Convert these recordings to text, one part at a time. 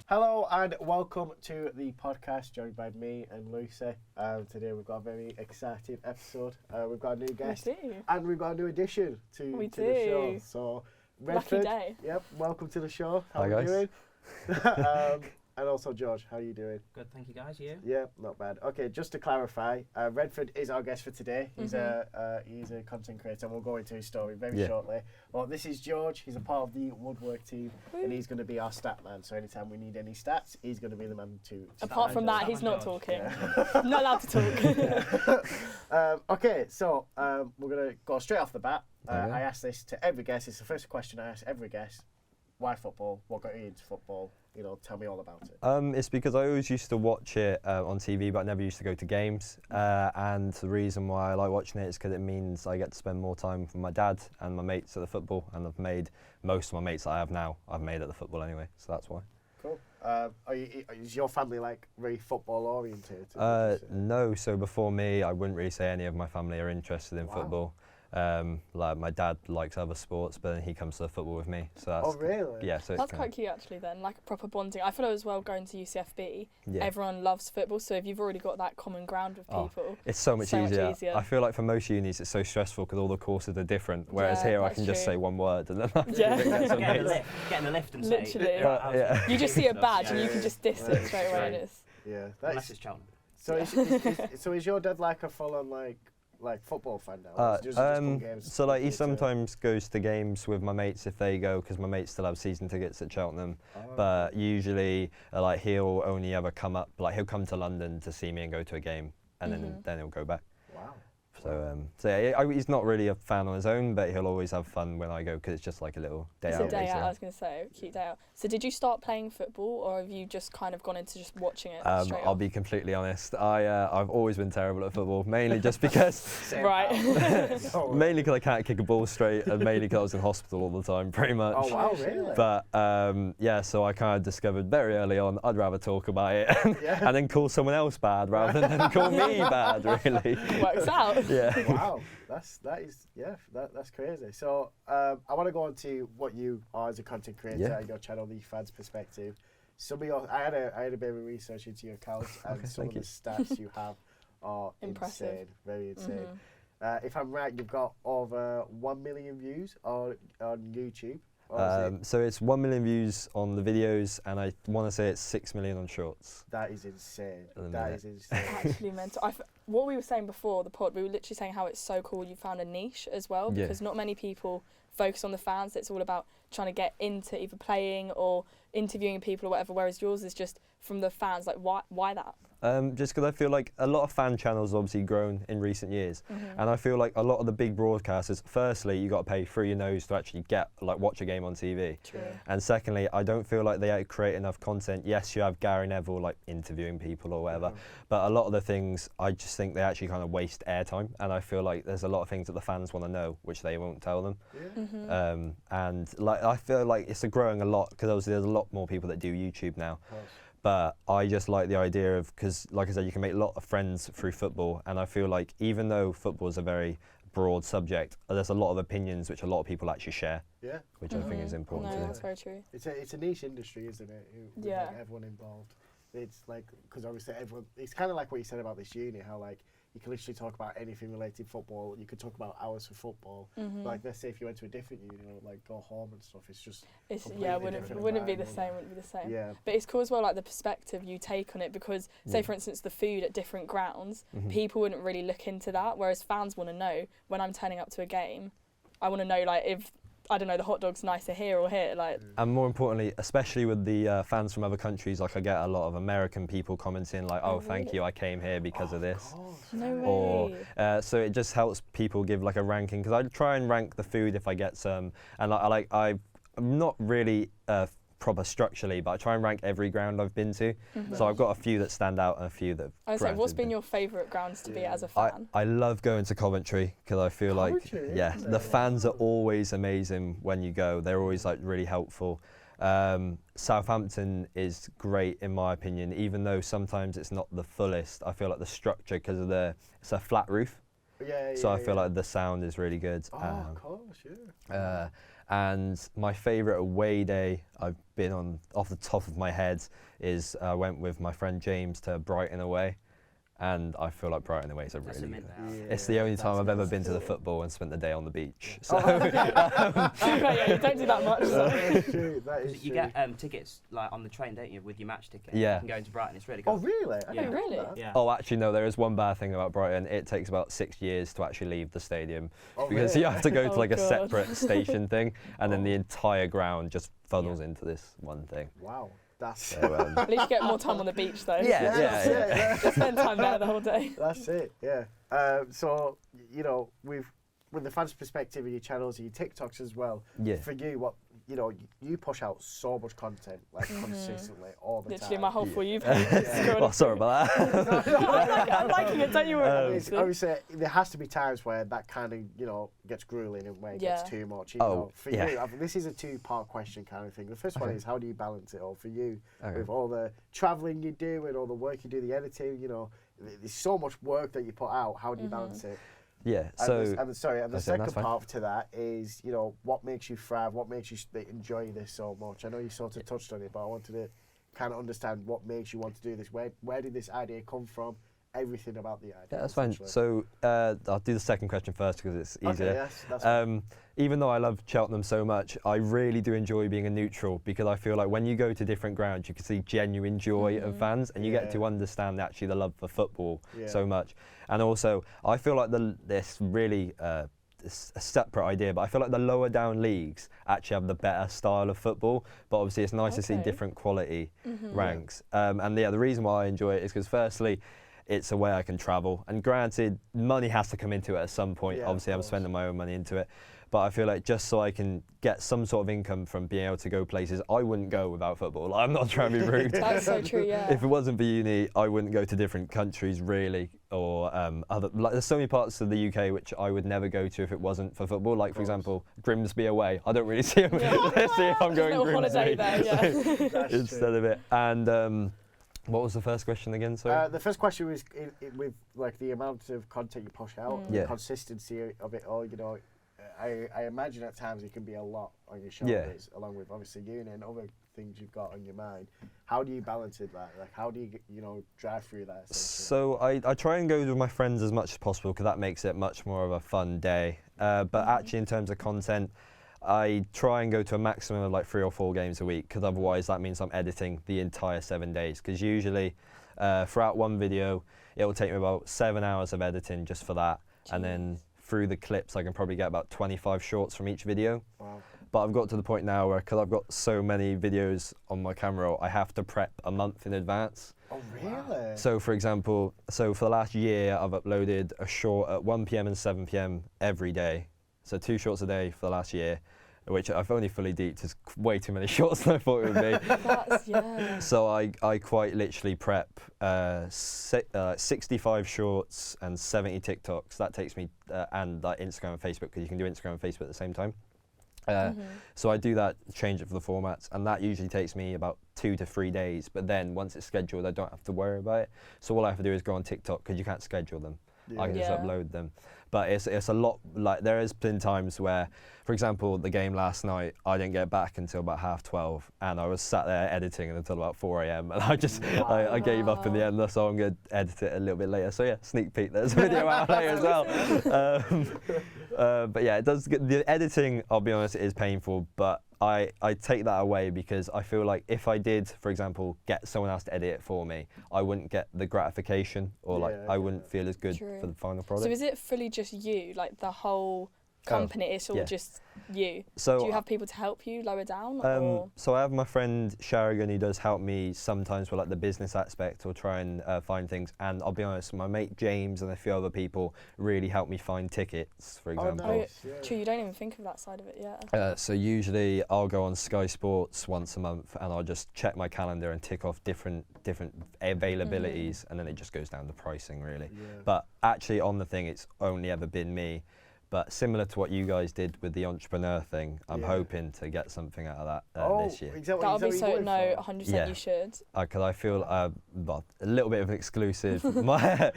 Hello and welcome to the podcast, joined by me and Lucy. Today we've got a very exciting episode. We've got a new guest and we've got a new addition to the show. So, Redford, lucky day. Yep, welcome to the show. How Hi, are you guys. doing? And also George, how are you doing? Good, thank you guys. You? Yeah, not bad. Okay, just to clarify, Redford is our guest for today. He's a content creator, and we'll go into his story very shortly. Well, this is George. He's a part of the woodwork team, and he's going to be our stat man. So anytime we need any stats, he's going to be the man to. Apart from that, he's not talking. Yeah. Not allowed to talk. Okay, so we're going to go straight off the bat. I ask this to every guest. It's the first question I ask every guest. Why football? What got you into football? You know, tell me all about it. It's because I always used to watch it on TV, but I never used to go to games. And the reason why I like watching it is because it means I get to spend more time with my dad and my mates at the football. And I've made most of my mates that I have now, I've made at the football anyway. So that's why. Cool. Is your family like very football oriented? No. So before me, I wouldn't really say any of my family are interested in football. Like my dad likes other sports, but then he comes to the football with me. So that's, oh really? Yeah. So that's quite cute actually. Then like a proper bonding. I feel as well going to UCFB. Yeah. Everyone loves football, so if you've already got that common ground with people, it's so much easier. I feel like for most unis it's so stressful because all the courses are different. Whereas here I can just say one word and then get in the lift and literally. say. You just see a badge and you can just diss it straight away. It is. Yeah. Unless it's Cheltenham. So is your dad like a full-on like football fan now? So like he sometimes goes to games with my mates if they go, because my mates still have season tickets at Cheltenham. But usually like he'll only ever come up, like he'll come to London to see me and go to a game, and then he'll go back. Wow. So yeah, he's not really a fan on his own, but he'll always have fun when I go because it's just like a little day out. It's a day out. I was going to say, cute day out. So did you start playing football, or have you just kind of gone into just watching it? I'll be completely honest. I've always been terrible at football, mainly just because. Right. Mainly because I can't kick a ball straight, and mainly because I was in hospital all the time, pretty much. Oh wow, really? But yeah, so I kind of discovered very early on I'd rather talk about it and then call someone else bad rather than call me bad. Really. Works out. Yeah. Wow, that's crazy. So I want to go on to what you are as a content creator and your channel, the fans' perspective. I had a bit of research into your account, and some of the stats you have are impressive. Insane, very insane. If I'm right, you've got over 1 million views on YouTube. So it's 1 million views on the videos, and I want to say it's 6 million on shorts. That is insane. That is insane. Actually mental. What we were saying before the pod, we were literally saying how it's so cool you found a niche as well, because not many people focus on the fans. It's all about trying to get into either playing or interviewing people or whatever, whereas yours is just from the fans. Like, why that? Just because I feel like a lot of fan channels have obviously grown in recent years, and I feel like a lot of the big broadcasters, firstly, you got to pay through your nose to actually watch a game on TV. True. And secondly, I don't feel like they create enough content. Yes, you have Gary Neville like interviewing people or whatever, but a lot of the things I just think they actually kind of waste airtime, and I feel like there's a lot of things that the fans want to know which they won't tell them. And like I feel like it's growing a lot because obviously there's a lot more people that do YouTube now. But I just like the idea of, because like I said, you can make a lot of friends through football, and I feel like even though football is a very broad subject, there's a lot of opinions which a lot of people actually share. Yeah. Which I think is important. No, that's very true. It's a niche industry, isn't it? With everyone involved. It's like, because obviously everyone, it's kind of like what you said about this uni, how like you can literally talk about anything related to football. You could talk about hours for football. Like let's say if you went to a different uni, like go home and stuff, it's wouldn't be the same. Yeah. But it's cool as well, like the perspective you take on it, because say for instance the food at different grounds, people wouldn't really look into that, whereas fans want to know when I'm turning up to a game. I want to know like if, I don't know, the hot dog's nicer here or here, like. And more importantly, especially with the fans from other countries, like I get a lot of American people commenting like, "Oh, thank you, I came here because of this." No way. Or so it just helps people give like a ranking, because I try and rank the food if I get some, and I'm not really proper structurally, but I try and rank every ground I've been to. So I've got a few that stand out and a few that. I was like, what's been your favourite grounds to be as a fan? I love going to Coventry because I feel like the fans are always amazing when you go. They're always like really helpful. Southampton is great in my opinion, even though sometimes it's not the fullest. I feel like the structure, because of it's a flat roof. So I feel like the sound is really good. Of course, yeah. And my favourite away day I've been on, off the top of my head, is I went with my friend James to Brighton away. And I feel like Brighton away is a really good. It's the only time I've ever been to the football and spent the day on the beach. So. Okay, yeah, you don't do that much. So. That is true. You get tickets like on the train, don't you, with your match ticket? Yeah. You can go into Brighton. It's really good. Oh, really? I Oh, didn't know really? that. Yeah. Oh, actually, no, there is one bad thing about Brighton. It takes about 6 years to actually leave the stadium Oh, because really? you have to go to Oh, like a God. separate station thing, and then the entire ground just funnels into this one thing. Wow. That's So, At least you get more time on the beach, though. Yeah. Just spend time there the whole day. That's it, yeah. So, you know, with the fans' perspective in your channels and your TikToks as well, Yeah. for you, you push out so much content, like consistently, all the Literally time. my whole For You page. Oh, sorry about that. I'm liking it, don't you worry. Obviously, there has to be times where that kind of, gets grueling and where it gets too much. You know, for you, this is a two-part question kind of thing. The first one is, how do you balance it all for you with all the travelling you do and all the work you do, the editing, there's so much work that you put out. How do you balance it? Yeah, And the second fine. part to that is, what makes you thrive, what makes you enjoy this so much. I know you sort of touched on it, but I wanted to kind of understand what makes you want to do this. Where did this idea come from? Everything about the idea. Yeah, that's fine. So I'll do the second question first because it's easier. Okay, yes, that's fine. Even though I love Cheltenham so much, I really do enjoy being a neutral because I feel like when you go to different grounds, you can see genuine joy of fans, and you get to understand actually the love for football so much. And also, I feel like this really it's a separate idea, but I feel like the lower down leagues actually have the better style of football. But obviously, it's nice to see different quality ranks. And the reason why I enjoy it is because firstly, it's a way I can travel. And granted, money has to come into it at some point. Yeah, obviously, I'm spending my own money into it. But I feel like just so I can get some sort of income from being able to go places, I wouldn't go without football. I'm not trying to be rude. That's so true, yeah. If it wasn't for uni, I wouldn't go to different countries really, or there's so many parts of the UK which I would never go to if it wasn't for football. Like for example, Grimsby away. I don't really see see if I'm going Little holiday Grimsby there, yeah. instead of it. And what was the first question again? Sorry. The first question was with like the amount of content you push out, the consistency of it all. I imagine at times it can be a lot on your shoulders, along with obviously uni and other things you've got on your mind. How do you balance it? Like, how do you drive through that? So I try and go with my friends as much as possible because that makes it much more of a fun day. But actually, in terms of content, I try and go to a maximum of like 3 or 4 games a week because otherwise that means I'm editing the entire 7 days. Because usually, throughout one video, it will take me about 7 hours of editing just for that, and then through the clips, I can probably get about 25 shorts from each video. Wow. But I've got to the point now where, because I've got so many videos on my camera, I have to prep a month in advance. Oh, really? So, for example, for the last year, I've uploaded a short at 1 p.m. and 7 p.m. every day. So 2 shorts a day for the last year, which I've only fully deeped is way too many shorts than I thought it would be. So I quite literally prep 65 shorts and 70 TikToks. That takes me, and like Instagram and Facebook, because you can do Instagram and Facebook at the same time. So I do that, change it for the formats, and that usually takes me about 2 to 3 days. But then once it's scheduled, I don't have to worry about it. So all I have to do is go on TikTok, because you can't schedule them. I can just upload them. But it's a lot, like there has been times where, for example, the game last night, I didn't get back until about 12:30, and I was sat there editing until about 4 a.m. and I just, I gave up in the end, so I'm going to edit it a little bit later. So yeah, sneak peek, there's a video out later as well. But yeah, it does get, the editing, I'll be honest, it is painful, but I take that away because I feel like if I did, for example, get someone else to edit it for me, I wouldn't get the gratification, or I wouldn't feel as good for the final product. So is it fully just you, like the whole company, it's all just you? So do you have people to help you lower down? Or? So I have my friend Sharagan, who does help me sometimes with like the business aspect or try and find things, and I'll be honest, my mate James and a few other people really help me find tickets, for example. Oh, nice. True, you don't even think of that side of it yet. So usually I'll go on Sky Sports once a month and I'll just check my calendar and tick off different availabilities, and then it just goes down to pricing really. But actually on the thing, it's only ever been me. But similar to what you guys did with the entrepreneur thing, I'm hoping to get something out of that this year. Exactly. That'll be so. No, 100% you should. Because I feel well, a little bit of an exclusive. I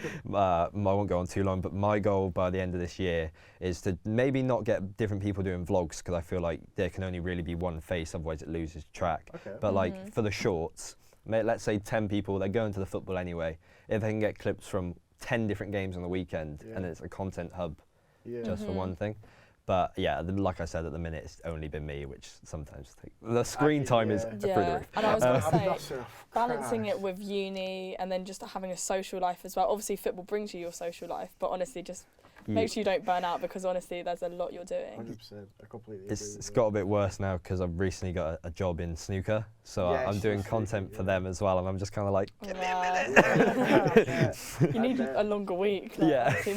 won't go on too long, but my goal by the end of this year is to maybe not get different people doing vlogs, because I feel like there can only really be one face, otherwise it loses track. Okay. But like for the shorts, let's say 10 people, they're going to the football anyway. If they can get clips from 10 different games on the weekend, and it's a content hub just for one thing. But yeah, like I said, at the minute it's only been me, which sometimes the screen time is through the roof. And I was going to say, balancing it with uni and then just having a social life as well. Obviously, football brings you your social life, but honestly, just make sure you don't burn out, because honestly, there's a lot you're doing. 100%, I completely agree. It's got a bit worse now because I've recently got a job in snooker, so I'm doing content for them as well, and I'm just kind of like, give me a minute. You need a longer week.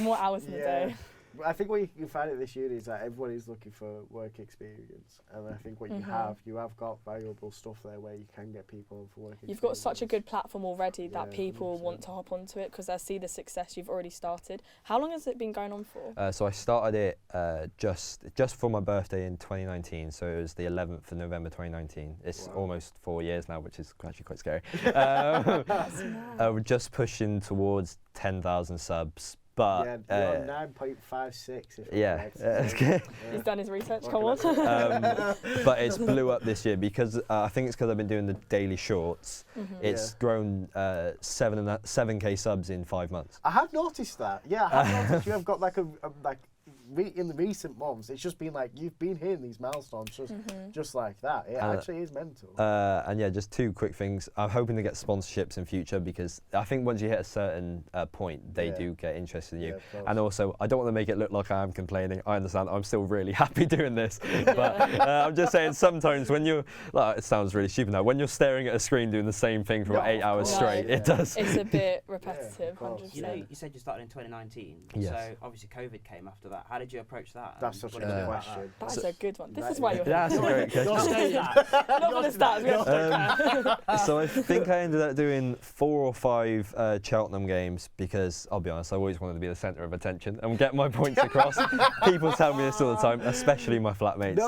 More hours in the day. I think what you can find at this uni is that everyone is looking for work experience, and I think what you have got valuable stuff there where you can get people for work experience. You've got such a good platform already that people 100%. Want to hop onto it because they see the success you've already started. How long has it been going on for? So I started it just for my birthday in 2019, so it was the 11th of November 2019. It's almost 4 years now, which is actually quite scary. We're just pushing towards 10,000 subs. But you're on 9.56. He's done his research. Come on. But it's blew up this year because I think it's because I've been doing the daily shorts. It's grown 7K subs in 5 months. I have noticed that. Yeah, I have noticed you have got like in the recent months, it's just been like you've been hitting these milestones just like that. It actually is mental. And yeah, just 2 quick things. I'm hoping to get sponsorships in future, because I think once you hit a certain point, they do get interested in you. And also, I don't want to make it look like I am complaining. I understand. I'm still really happy doing this. But I'm just saying, sometimes when you're, it sounds really stupid now, when you're staring at a screen doing the same thing for 8 hours straight, it does. It's a bit repetitive, 100%. You know, you said you started in 2019. Yes. So obviously COVID came after that. How did you approach that? That's such a good question. That's a good one. This is why you're here. That's a great question. Not for the stats. So I think I ended up doing 4 or 5 Cheltenham games, because I'll be honest, I always wanted to be the centre of attention and get my points across. People tell me this all the time, especially my flatmates.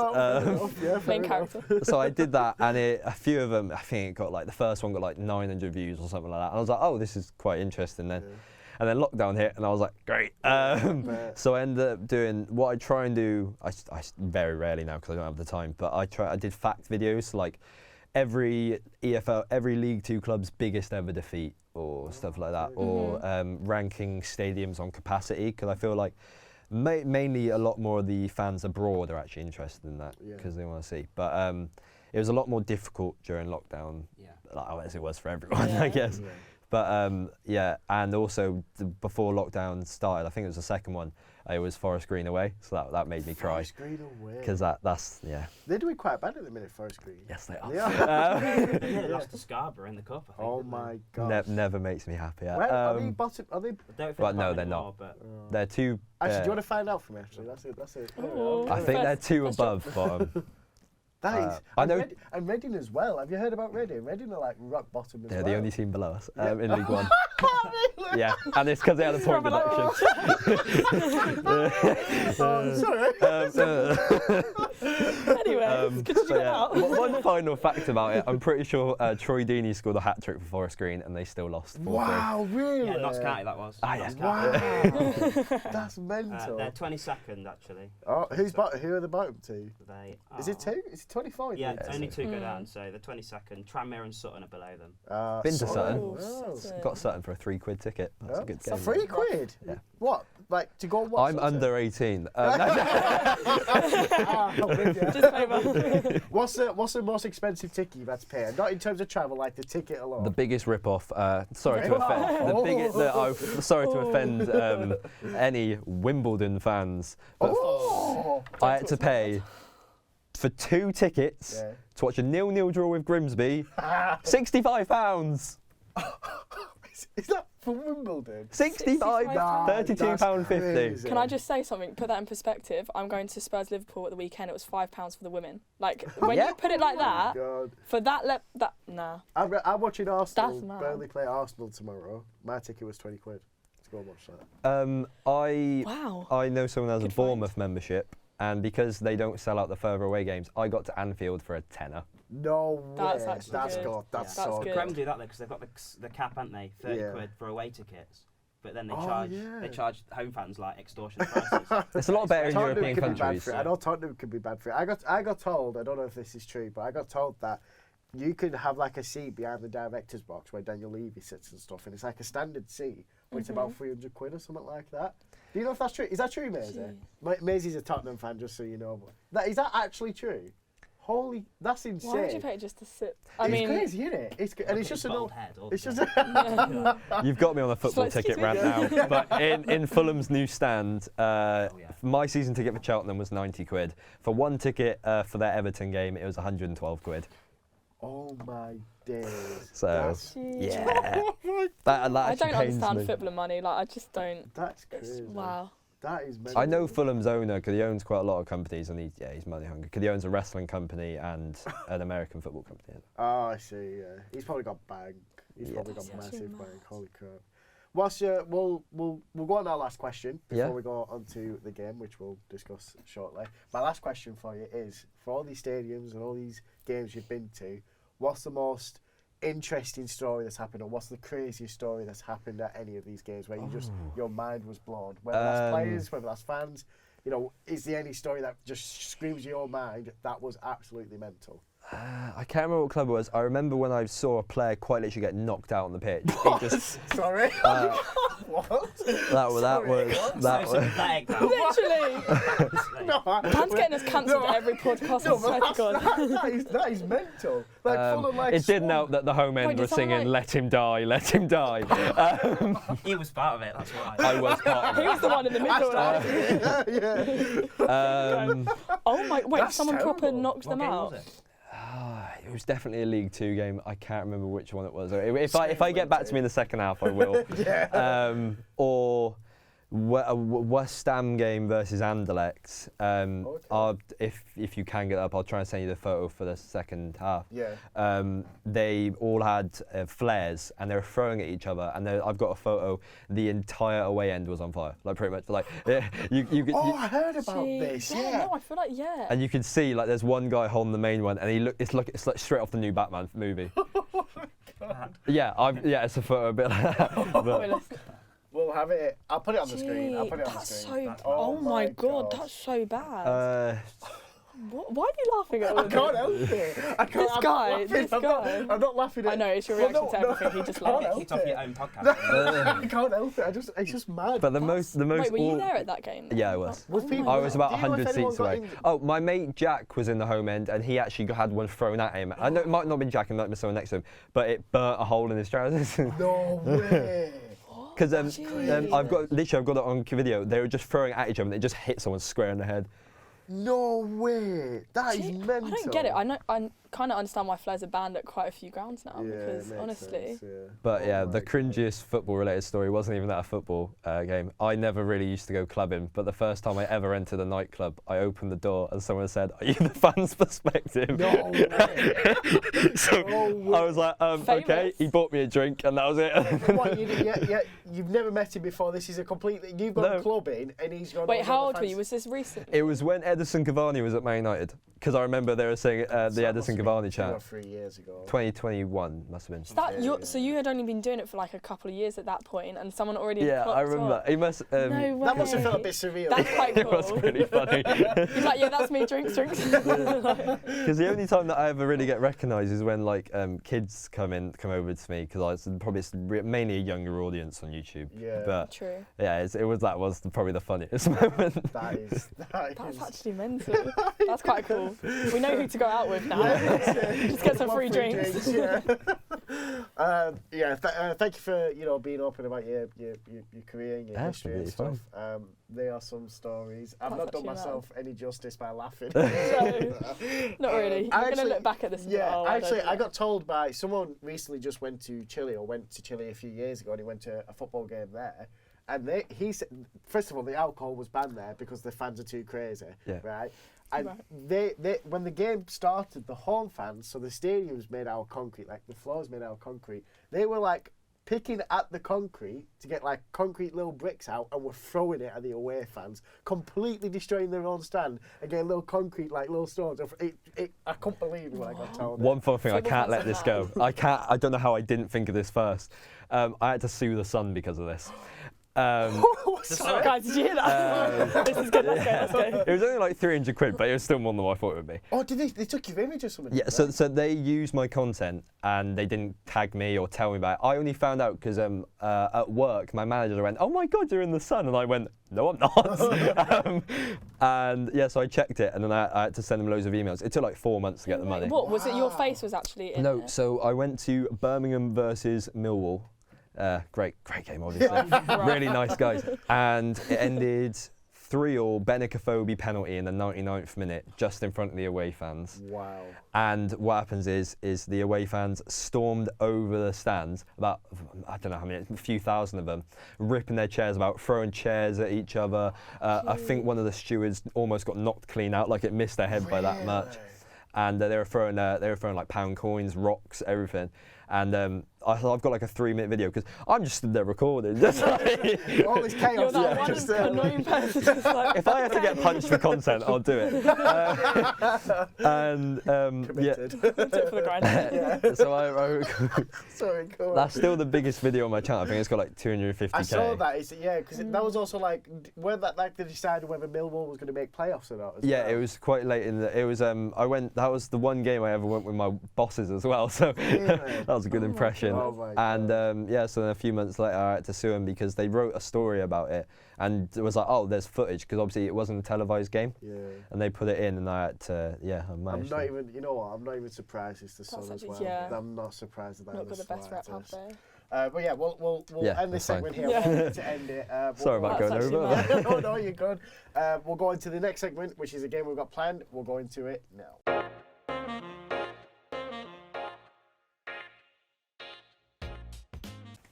Main character. So I did that, and a few of them, I think it got the first one got 900 views or something like that. And I was like, oh, this is quite interesting then. And then lockdown hit, and I was like, great. So I ended up doing what I try and do. I very rarely now because I don't have the time, but I did fact videos, like every EFL, every League 2 club's biggest ever defeat, or stuff like that, or ranking stadiums on capacity, because I feel like mainly a lot more of the fans abroad are actually interested in that because they want to see. But it was a lot more difficult during lockdown, as it was for everyone, I guess. But and also before lockdown started, I think it was the second one, it was Forest Green away, so that made me cry. Forest Green away. Because that's They're doing quite bad at the minute, Forest Green. Yes, they are. They lost to Scarborough in the cup, I think. Oh my god. Never makes me happy. Are they bottom? Are they? But no, they're not. But they're 2. Actually, do you want to find out for me? Actually, that's it. I think they're 2 above bottom. That is. I know. And Reading as well. Have you heard about Reading? Reading are like rock bottom as well. They're the only team below us in League 1. Yeah, and it's because they had a point deduction. Sorry. Anyway, could you get out? One final fact about it, I'm pretty sure Troy Deeney scored a hat-trick for Forest Green, and they still lost 4-3. Wow, really? yeah, Notts County that was. Wow. That's mental. They're 22nd actually. Oh, who are the bottom 2? They are. Is it 2? Is it 25? Yeah, only 2 go down, so the 22nd. Tranmere and Sutton are below them. Been to Sutton. Oh. Got Sutton for a £3 ticket. That's a good game. £3? Yeah. What? Like to go and watch? I'm under 18. What's the most expensive ticket you've had to pay? Not in terms of travel, like the ticket alone. The biggest rip-off. Sorry to offend. Sorry to offend any Wimbledon fans. But I had to pay for 2 tickets to watch a 0-0 draw with Grimsby. £65. Is that for Wimbledon? 65, £32.50. Can I just say something? Put that in perspective. I'm going to Spurs Liverpool at the weekend. It was £5 for the women. Like when you put it like that, for that nah. I'm watching Arsenal. That's mad. Burnley play Arsenal tomorrow. My ticket was £20 to go much like Wow. I know someone who has Good a Bournemouth membership, and because they don't sell out the further away games, I got to Anfield for a tenner. No That's way. actually That's good. good. That's That's so good. good. Prem do that though because they've got the cap, haven't they? 30 quid for away tickets. But then they charge home fans like extortionate prices. It's a lot better in Tottenham European could be bad countries. for it. I know Tottenham could be bad for it. I got told, I don't know if this is true, but I got told that you could have like a seat behind the director's box where Daniel Levy sits and stuff, and it's like a standard seat, but it's about 300 quid or something like that. Do you know if that's true? Is that true, Maisie? Maisie's a Tottenham fan, just so you know. But is that actually true? Holy, that's insane. Why would you pay just to sit? I mean, it's crazy, isn't it? And it's just bald head. It's just. You've got me on a football ticket rant now. But in Fulham's new stand, my season ticket for Cheltenham was 90 quid. For one ticket for their Everton game, it was 112 quid. Oh my days. So, yeah. that I don't pains understand me. footballer money. Like, I just don't. That's crazy. Wow. That is mental. I know Fulham's owner because he owns quite a lot of companies, and he's money hungry because he owns a wrestling company and an American football company. Oh, I see. Yeah, he's probably got bank. He's probably got massive bank. Holy crap! What's your? We'll go on our last question before we go on to the game, which we'll discuss shortly. My last question for you is: for all these stadiums and all these games you've been to, what's the most interesting story that's happened, or what's the craziest story that's happened at any of these games where you just your mind was blown? Whether that's players, whether that's fans, you know, is there any story that just screams your mind that was absolutely mental? I can't remember what club it was. I remember when I saw a player quite literally get knocked out on the pitch. He just, Sorry. What? that was. Literally. Dan's getting us cancelled at every podcast. I swear to God. That is mental. Like, full of, like, it didn't help that the home end was singing "Let him die, let him die." He was part of it. That's why. I was part of He it. was the one in the middle. Oh my! Wait, That's someone proper terrible. knocked them out. Was it? It was definitely a League Two game. I can't remember which one it was. If I get back to me in the second half, I will. Or a West Ham game versus Anderlecht. If you can get up, I'll try and send you the photo for the second half. They all had flares and they were throwing at each other. And I've got a photo. The entire away end was on fire, like pretty much. Like I heard about this. No, I feel like And you can see like there's one guy holding the main one, and it's like straight off the new Batman movie. It's a photo a bit like that. But We'll have it. I'll put it on the screen. I'll put it on the screen. Oh my God, that's so bad. Why are you laughing at all I this? can't help it. This guy. I'm not laughing at I know, it's your reaction to everything. He just can't laughed. help Kicked off your own podcast. I can't help it. It's just mad. But the most. Wait, were you there at that game? Yeah, I was. People, I was about do you know if 100 anyone seats got away. injured? Oh, my mate Jack was in the home end, and he actually had one thrown at him. I know it might not have been Jack, and might have been someone next to him, but it burnt a hole in his trousers. No way. Because I've got it on video. They were just throwing at each other, and it just hit someone square in the head. No way. That is mental. I don't get it. I kind of understand why flares are banned at quite a few grounds now. Yeah, Because makes honestly, sense, But Oh the my cringiest football-related story wasn't even at a football game. I never really used to go clubbing, but the first time I ever entered a nightclub, I opened the door and someone said, "Are you the fan's perspective?" No way. So No way. I was like, okay. He bought me a drink, and that was it. What, you've never met him before. This is a completely. You've gone clubbing, and he's gone. wait, how old were you? Was this recent? It was when Edison Cavani was at Man United, because I remember they were saying the Edison Cavani chant. 3 years ago. 2021 must have been. So you had only been doing it for like a couple of years at that point, and someone already. Yeah, I remember. Up. He must. No way. That must have felt a bit surreal. That's quite cool. It was pretty funny. He's like, yeah, that's me. Drinks. Because the only time that I ever really get recognised is when like kids come over to me, because it's mainly a younger audience on YouTube. Yeah. But True. yeah, that was probably the funniest moment. That's actually mental. That's quite cool. We know who to go out with now. Just get some free drinks. Thank you for being open about your career and your history and stuff. They are some stories. I've not done myself any justice by laughing. Not really. You're going to look back at this. Yeah, I got told by someone recently just went to Chile a few years ago, and he went to a football game there. And he said, first of all, the alcohol was banned there because the fans are too crazy, right? And they when the game started, the home fans, so the stadium's made out of concrete, like the floor's made out of concrete, they were like picking at the concrete to get like concrete little bricks out, and were throwing it at the away fans, completely destroying their own stand, and getting little concrete like little stones. I couldn't believe it when I got told. One fun thing, I can't let this go. I don't know how I didn't think of this first. I had to sue the Sun because of this. Guys, did you hear that? This is good. Let's go. It was only like 300 quid, but it was still more than what I thought it would be. Oh, did they took your image or something? Yeah, so they used my content and they didn't tag me or tell me about it. I only found out because at work my manager went, "Oh my God, you're in the Sun," and I went, "No, I'm not." And yeah, so I checked it, and then I had to send them loads of emails. It took like 4 months to get the money. What was it? Your face was actually in No, it? so I went to Birmingham versus Millwall. Great game, obviously. Really nice guys. And it ended 3-3, Benicophobe penalty in the 99th minute, just in front of the away fans. Wow. And what happens is the away fans stormed over the stands, about, I don't know how many, a few thousand of them, ripping their chairs about, throwing chairs at each other. I think one of the stewards almost got knocked clean out, like it missed their head by that much. And they were throwing like pound coins, rocks, everything. And I've got like a 3-minute video because I'm just stood there recording. Just like all this chaos. You're that one annoying person. Just like, if I have to get punched for content, I'll do it. Committed. do it for the grind. So Sorry, go on. that's still the biggest video on my channel. I think it's got like 250k. I saw that. Because that was also like when they decided whether Millwall was going to make playoffs or not. Yeah, it was quite late in the. It was that was the one game I ever went with my bosses as well. So that was a good impression. Oh my And God. so then a few months later I had to sue them because they wrote a story about it, and it was like, oh, there's footage, because obviously it wasn't a televised game. Yeah. And they put it in, and I had to, I'm not even. You know what? I'm not even surprised it's the Sun as well. Yeah. I'm not surprised at that. Not got the best rep, have they? But yeah, we'll end this that's segment fine. here. We'll need to end it. Sorry about going That's over. actually But No, you're good. We'll go into the next segment, which is a game we've got planned. We'll go into it now.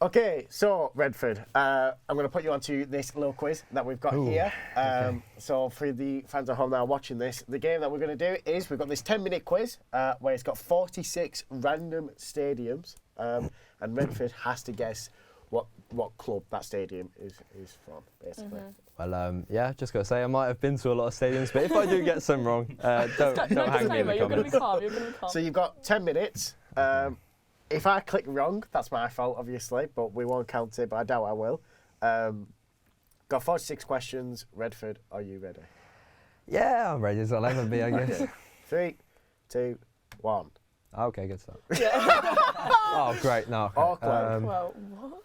Okay, so Redford, I'm going to put you onto this little quiz that we've got here. Okay. So for the fans at home now watching this, the game that we're going to do is we've got this 10-minute quiz where it's got 46 random stadiums, and Redford has to guess what club that stadium is from, basically. Well, just gotta say I might have been to a lot of stadiums, but if I do get some wrong, don't hang me in the You're going to be comments. calm. You're going to be calm. So you've got 10 minutes. If I click wrong, that's my fault, obviously, but we won't count it, but I doubt I will. Got 46 questions. Redford, are you ready? Yeah, I'm ready as I'll ever be, I guess. 3, 2, 1. Okay, good stuff. Yeah. Oh, great. No. Okay. Awkward. Well, what?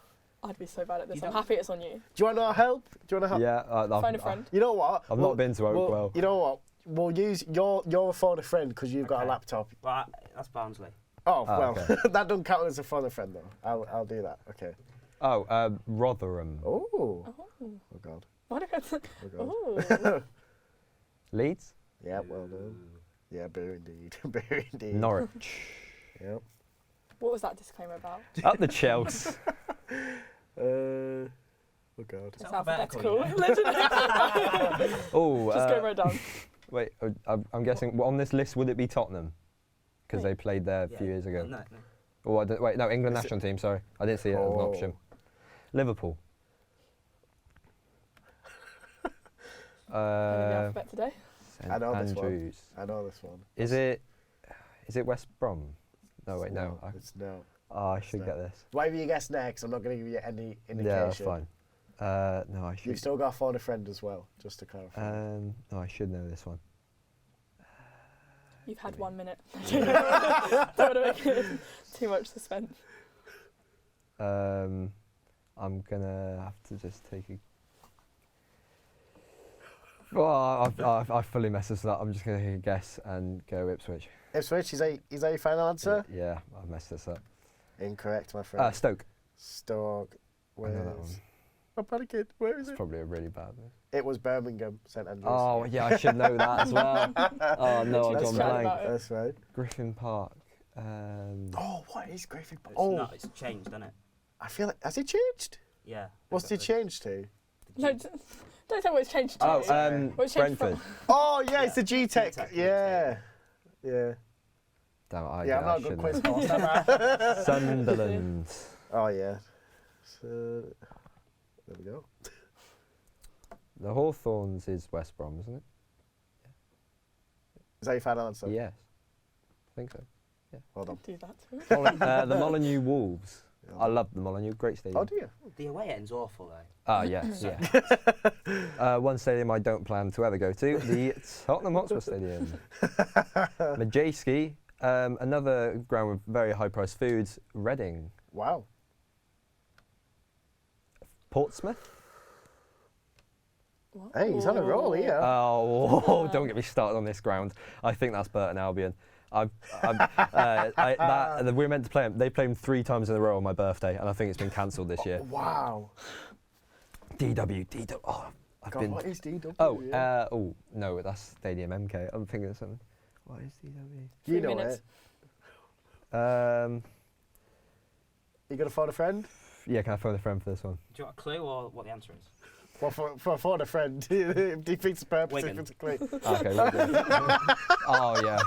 I'd be so bad at this. I'm happy it's on you. Do you want our help? Yeah. Phone a friend. You know what? I've not been to Oakwell. You know what? We'll use your phone a friend because you've got a laptop. Well, that's Barnsley. Oh, well, okay. that doesn't count as a phone a friend, though. I'll do that. Okay. Oh, Rotherham. Oh. Oh, God. Why do I go to... Oh, God. Ooh. Leeds. Yeah, well done. Yeah, boo indeed. Boo indeed. Norwich. Yep. What was that disclaimer about? Up the Chelsea. Oh, God. It's alphabetical, alphabetical. Literally. Oh. Just go right down. Wait, I'm guessing on this list would it be Tottenham? Because Wait. they played there a few years ago. No. Oh, no, England national team. Sorry, I didn't see it as an Oh. option. Liverpool. In the alphabet today. St I know this one. Andrews. I know this one. Is it West Brom? No, wait, no. It's no. Oh, I should no. get this. Whatever you guess next, I'm not going to give you any indication. Yeah, that's fine. No, I should. You've still got to phone a friend as well, just to clarify. No, I should know this one. You've had 1 minute. Don't want to make it too much suspense. I'm gonna have to just take a. Well, I fully messed this up. I'm just gonna take a guess and go Ipswich. Ipswich, is that your final answer? Yeah, I've messed this up. Incorrect, my friend. Stoke. Stoke. I know that one. I'm panicking. Where is It's it? probably a really bad one. It was Birmingham, St Andrews. Oh, yeah, I should know that as well. Oh, no, I've That's gone right. blank. That's right. Griffin Park. Oh, what is Griffin Park? It's Oh, not, it's changed, hasn't it? I feel like, has it changed? Yeah. What's it changed to? No, don't tell what it's changed to. Oh, What's changed Brentford. Oh, yeah, it's the G-Tech. G-Tech, Yeah. Yeah. Damn it, Yeah, I'm I not a good should quiz know. host, am I? Sunderland. Oh, yeah. So, there we go. The Hawthorns is West Brom, isn't it? Is that your final answer? Yes. I think so. Yeah. Well done. Do that too. The Molineux Wolves. Yeah. I love the Molineux, great stadium. Oh, do you? The away end's awful though. Ah, yes, yeah. One stadium I don't plan to ever go to, the Tottenham Hotspur Stadium. Majewski, another ground with very high-priced foods, Reading. Wow. Portsmouth? What? Hey, he's on a roll here. Oh, don't get me started on this ground. I think that's Burton Albion. We were meant to play them. They played them 3 times in a row on my birthday, and I think it's been cancelled this year. Wow. DW. Oh, God, what is DW? Oh, no, that's Stadium MK. I'm thinking of something. What is DW? You know 3 minutes. it. You gonna phone a friend? Yeah, can I phone a friend for this one? Do you want a clue or what the answer is? Well, for phone a friend, it defeats the purpose if Wigan. it's a clue. Okay, Wigan. Oh, yeah.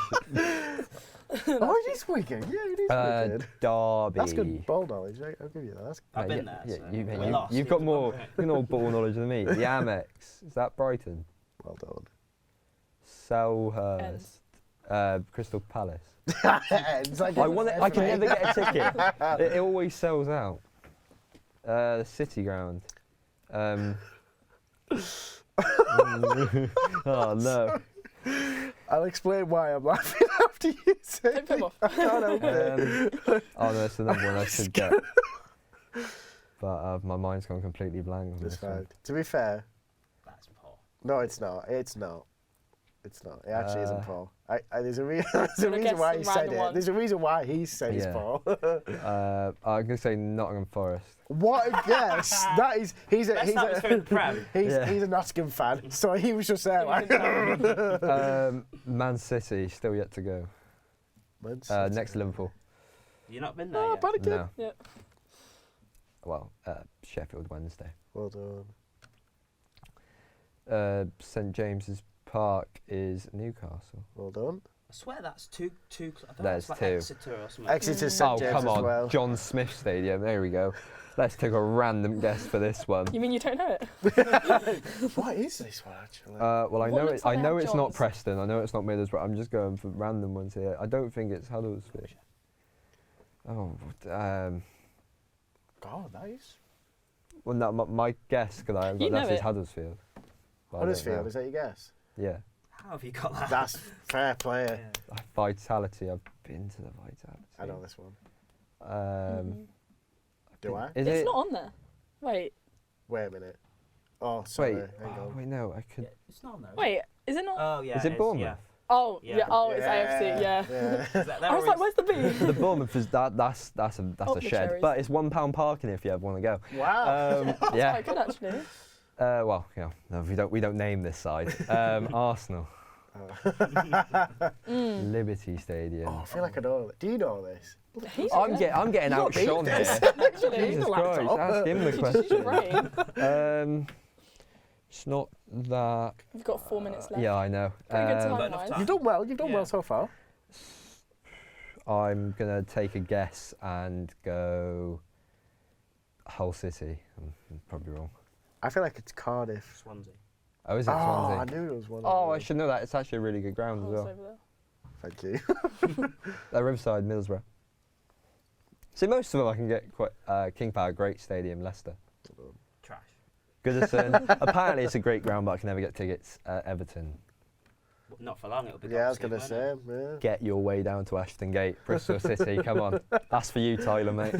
Oh, it is Wigan. Yeah, it is Wigan. Derby. That's good ball knowledge, right? I'll give you that. That's I've been yeah, there. yeah, So we lost. you've got more ball knowledge than me. The Amex. Is that Brighton? well done. Selhurst. Crystal Palace. It's like I can never get a ticket. It always sells out. The City Ground. Oh no. I'll explain why I'm laughing after you say Don't put him off. I can't help it. Oh no, that's another one I should get. But my mind's gone completely blank on It's this one. fine. To be fair, That's poor. no, it's not. It's not. It's not. It actually isn't Paul. There's a reason Wanna guess why he some said random it. ones? There's a reason why he says Yeah. Paul. I'm gonna say Nottingham Forest. What a guess! That is. He's a. Best He's atmosphere in the Prem. He's a Nottingham fan, so he was just there like. Man City still yet to go. Man City. Next to Liverpool. You've not been there Oh, yet? Paddington. No. Yeah. Well, Sheffield Wednesday. Well done. St James's Park is Newcastle. Well done. I swear that's two. I don't know, There's it's like 2. Exeter or something. Exeter St Oh, James come as on. well. John Smith Stadium. There we go. Let's take a random guess for this one. You mean you don't know it? What is this one actually? Well, I What know looks it. like I they know have it's not Johns? Preston. I know it's not Middlesbrough. I'm just going for random ones here. I don't think it's Huddersfield. Oh, God, that is. well, no, my guess, because I haven't You got know this is it. Huddersfield. But I don't Huddersfield, know. is that your guess? Yeah. How have you got that? That's fair play. Yeah. Vitality. I've been to the Vitality. I know this one. Do I? Is It's it? not on there. Wait. Wait a minute. Oh, sorry. Wait. Hang Oh, on. wait, no. I could. Yeah, it's not on there. Wait. Is it not? Oh yeah. Is it Bournemouth? Yeah. Oh, Yeah. yeah. Oh, it's AFC. Yeah. Is that- I was like, where's the B? The Bournemouth is that's Oh, a the shed, cherries. but it's £1 parking if you ever want to go. Wow. That's Yeah. quite good actually. Well, you know, no, we don't name this side. Arsenal, Liberty Stadium. Oh, I feel like I know it. Do you know this? He's I'm okay. I'm getting You got me outshone this. here. Actually, Jesus the Christ, laptop. ask him the use your question. brain. It's not that. You've got 4 minutes left. Yeah, I know. Pretty good Got enough time-wise. time. You've done well. You've done Yeah. well so far. I'm gonna take a guess and go Hull City. I'm probably wrong. I feel like it's Cardiff. Swansea. Oh, is it Oh, I Swansea? knew it was one. Oh, of I them. should know that. It's actually a really good ground as Oh, it's well. over there. Thank you. Riverside, Middlesbrough. See, most of them I can get quite. King Power, great stadium, Leicester. Trash. Goodison. Apparently it's a great ground, but I can never get tickets. Everton. Well, not for long. It'll be. Yeah, I was gone gonna soon, say. won't Yeah. Get your way down to Ashton Gate, Bristol City. Come on, that's for you, Tyler, mate.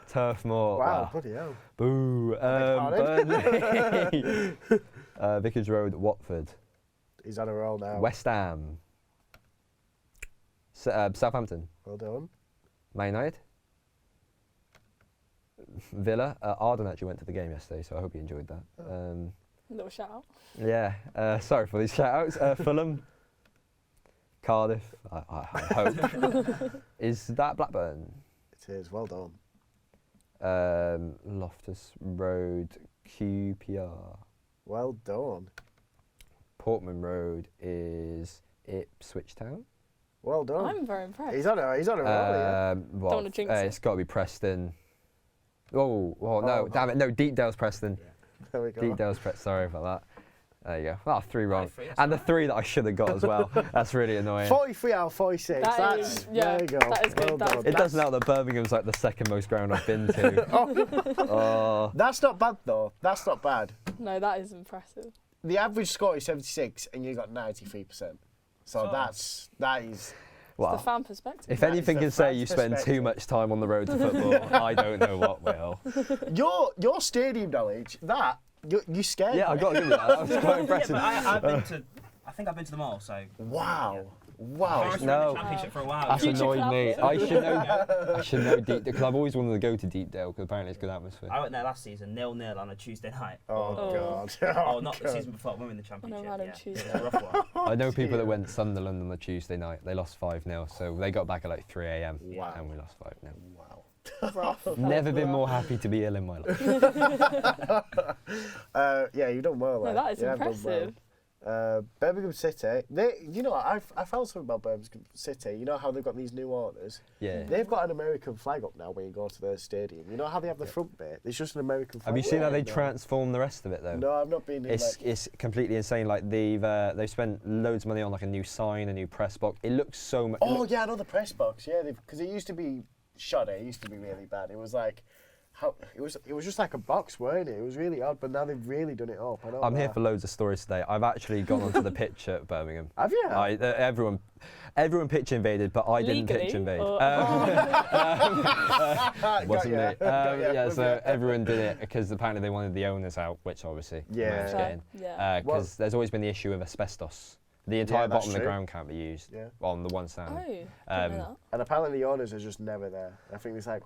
Turf Moor. Wow, bloody hell. Boo. pardon? Burnley. Vicarage Road, Watford. He's on a roll now. West Ham. Southampton. Well done. Man United. Villa. Arden actually went to the game yesterday, so I hope he enjoyed that. Little shout out. Yeah. Sorry for these shout outs. Fulham. Cardiff. I hope. Is that Blackburn? It is. Well done. Loftus Road, QPR. Well done. Portman Road is Ipswich Town. Well done. I'm very impressed. He's on a roll. Yeah. Well, wanna jinx it. it's got to be Preston. Oh, no, damn it. No, Deepdale's Preston. Yeah. There we go. Deepdale's Preston. Sorry about that. There you go. Oh, 3 wrong. And the 3 that I should have got as well. That's really annoying. 43 out of 46. There you go. That is good. Well it doesn't help that Birmingham's like the second most ground I've been to. That's not bad though. That's not bad. No, that is impressive. The average score is 76 and you got 93%. So that is... Well, it's the fan perspective. If anything can say you spend too much time on the road to football, I don't know what will. Your stadium knowledge, you scared me. Yeah, I got to give you that. That was quite impressive. Yeah, but I think I've been to them all, so... Wow. No, championship for a while. That's annoyed me. I should know Deepdale, because I've always wanted to go to Deepdale, because apparently it's good atmosphere. I went there last season, 0-0 on a Tuesday night. God. Not the season before, when we were in the championship. Tuesday. It was a rough one. I know people that went to Sunderland on the Tuesday night. They lost 5-0, so they got back at like 3 a.m. Wow. And we lost 5-0. Wow. Rough. Never been more happy to be ill in my life. Yeah, you've done well. No, that is impressive. Birmingham City, I found something about Birmingham City. You know how they've got these new owners? Yeah. They've got an American flag up now when you go to their stadium. You know how they have the front bit? It's just an American flag. Have you seen how they transform the rest of it though? No, I've not been in. It's completely insane. Like they've spent loads of money on like a new sign, a new press box. It looks so much. Oh yeah, I know the press box. Yeah, because it used to be shoddy. It used to be really bad. It was like. It was just like a box, weren't it? It was really odd, but now they've really done it up. I'm here for loads of stories today. I've actually gone onto the pitch at Birmingham. Have you? Everyone pitch invaded, but I didn't pitch invade. Wasn't me. So everyone did it because apparently they wanted the owners out, which obviously managed to get in. Because there's always been the issue of asbestos. The entire bottom of the ground can't be used on the one stand. And apparently the owners are just never there. I think it's like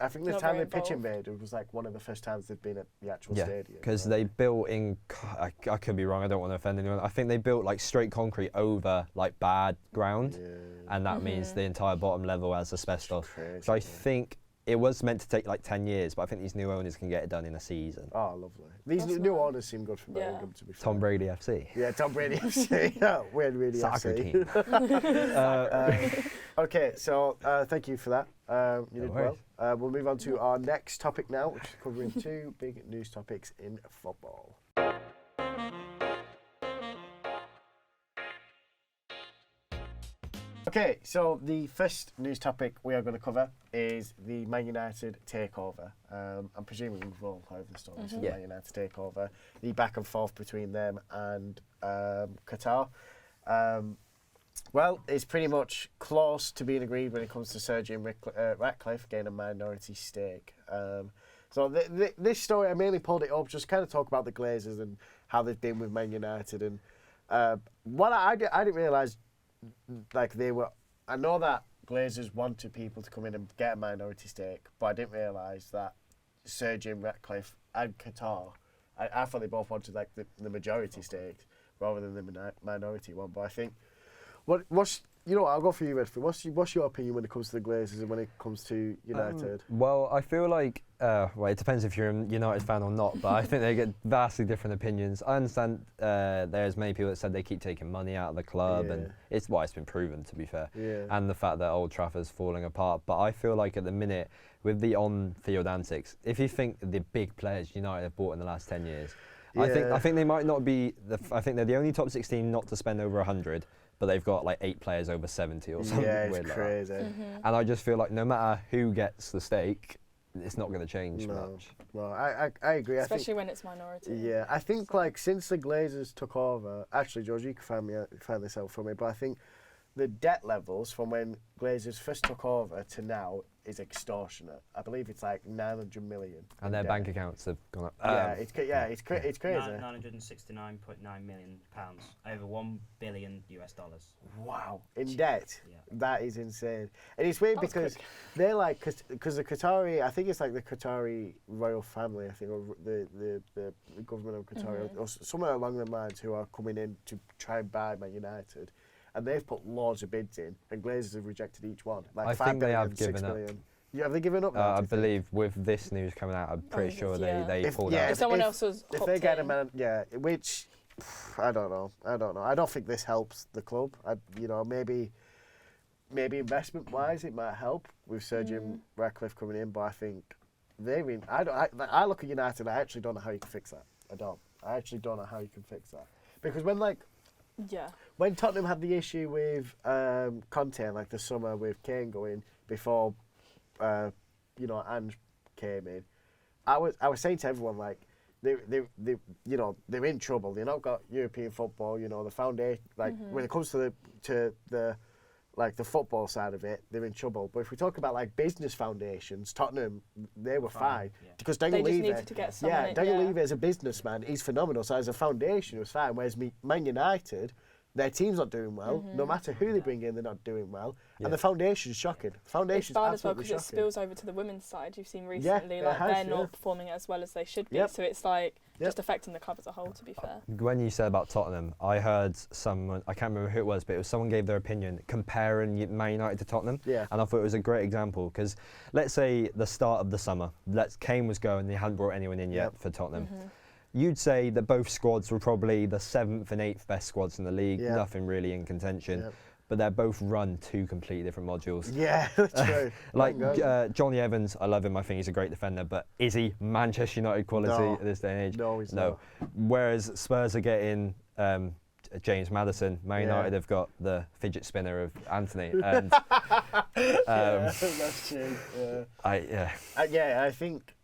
I think the time they pitch invaded was like one of the first times they've been at the actual stadium. Because they built in. I could be wrong. I don't want to offend anyone. I think they built like straight concrete over like bad ground, and that means the entire bottom level has asbestos. So I think. It was meant to take like 10 years, but I think these new owners can get it done in a season. Oh, lovely. These new owners seem good for Birmingham, to be fair. Tom Brady FC. Yeah, Tom Brady FC. Yeah, Wayne Rooney Soccer FC. team. Okay, so thank you for that. You did well. We'll move on to our next topic now, which is covering 2 big news topics in football. Okay, so the first news topic we are going to cover is the Man United takeover. I'm presuming we've all heard the stories of the Man United takeover, the back and forth between them and Qatar. Well, it's pretty much close to being agreed when it comes to Sir Jim Ratcliffe getting a minority stake. So this story, I mainly pulled it up just kind of talk about the Glazers and how they've been with Man United. And what I didn't realise, like I know that Glazers wanted people to come in and get a minority stake, but I didn't realise that Sir Jim Ratcliffe and Qatar, I thought they both wanted like the majority stake rather than the minority one. But I think, what's I'll go for you, Redford. What's your opinion when it comes to the Glazers and when it comes to United? Well, I feel like it depends if you're a United fan or not, but I think they get vastly different opinions. I understand there's many people that said they keep taking money out of the club, and it's been proven, to be fair, and the fact that Old Trafford's falling apart. But I feel like at the minute, with the on-field antics, if you think the big players United have bought in the last 10 years, I think they might not be. I think they're the only top 16 not to spend over 100. But they've got like 8 players over 70 or something weird like crazy. That. And I just feel like no matter who gets the stake, it's not going to change much. Well, I agree. Especially when it's minority. Yeah, I think like since the Glazers took over, actually, George, you can find this out for me, but I think the debt levels from when Glazers first took over to now is extortionate. I believe it's like 900 million. And their bank accounts have gone up. It's crazy. 969.9 million pounds, over $1 billion. Wow, in debt. Yeah. That is insane. And it's weird because they're like, because the Qatari, I think it's like the Qatari royal family, I think, or the government of Qatar, or somewhere along the lines, who are coming in to try and buy Man United. And they've put loads of bids in, and Glazers have rejected each one. Like I think they have given up. Yeah, have they given up? I believe with this news coming out, I'm pretty sure they pulled out. If someone else was if they get a man, which I don't know. I don't think this helps the club. Maybe investment wise it might help with Sir Jim Ratcliffe coming in, but I think I look at United. I actually don't know how you can fix that. I actually don't know how you can fix that because when Tottenham had the issue with Conte, like the summer with Kane going before, Ange came in, I was saying to everyone like they're in trouble. They've not got European football. The foundation, when it comes to the the football side of it, they're in trouble. But if we talk about business foundations, Tottenham, they were fine. Because Daniel Levy as a businessman, he's phenomenal. So as a foundation, it was fine. Whereas Man United, their team's not doing well. No matter who they bring in, they're not doing well. Yeah. And the foundation's shocking. The foundation's absolutely as well because it spills over to the women's side. You've seen recently, they're not performing as well as they should be. So it's just affecting the club as a whole, to be fair. When you said about Tottenham, I heard someone, I can't remember who it was, but someone gave their opinion comparing Man United to Tottenham. Yeah. And I thought it was a great example because let's say the start of the summer, Kane was going, they hadn't brought anyone in yet for Tottenham. You'd say that both squads were probably the 7th and 8th best squads in the league, nothing really in contention. But they're both run two completely different modules. Yeah, true. Johnny Evans, I love him. I think he's a great defender. But is he Manchester United quality at this day and age? No, he's not. Whereas Spurs are getting James Maddison. Man United have got the fidget spinner of Anthony. And, that's true. I think.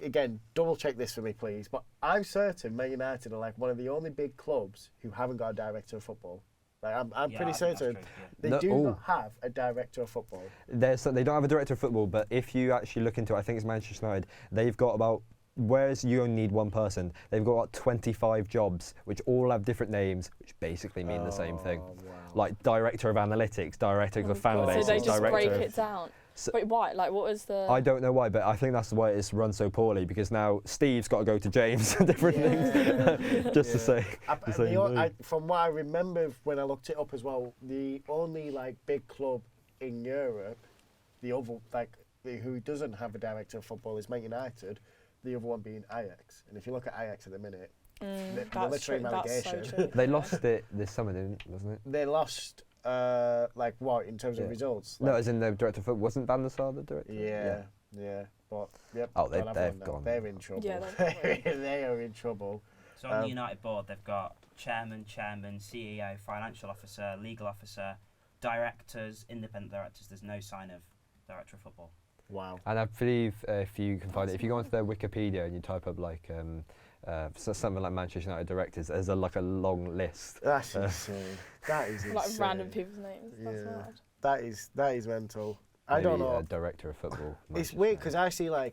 Again, double check this for me, please. But I'm certain Man United are one of the only big clubs who haven't got a director of football. I'm pretty certain they do not have a director of football. They don't have a director of football, but if you actually look into it, I think it's Manchester United. They've got about, whereas you only need one person, they've got about 25 jobs, which all have different names, which basically mean the same thing. Wow. Like director of analytics, director of fan bases, so they just break of, it down. So, wait, why? What was the... I don't know why, but I think that's why it's run so poorly, because now Steve's got to go to James and different things, just to say. From what I remember when I looked it up as well, the only big club in Europe, the other who doesn't have a director of football is Man United, the other one being Ajax. And if you look at Ajax at the minute, they're literally in relegation. So they lost it this summer, wasn't it? They lost... what in terms of results? No, as in the director of football. Wasn't Van der Sar the director? Yeah. But they've gone. They're in trouble. Yeah, they are in trouble. So on the United board, they've got chairman, CEO, financial officer, legal officer, directors, independent directors. There's no sign of director of football. Wow. And I believe if you can find it, if you go onto their Wikipedia and you type up something like Manchester United directors, there's a long list. That's insane. That is insane. Random people's names. That's mad. That is mental. Maybe I don't know. Director of football. It's weird because I see I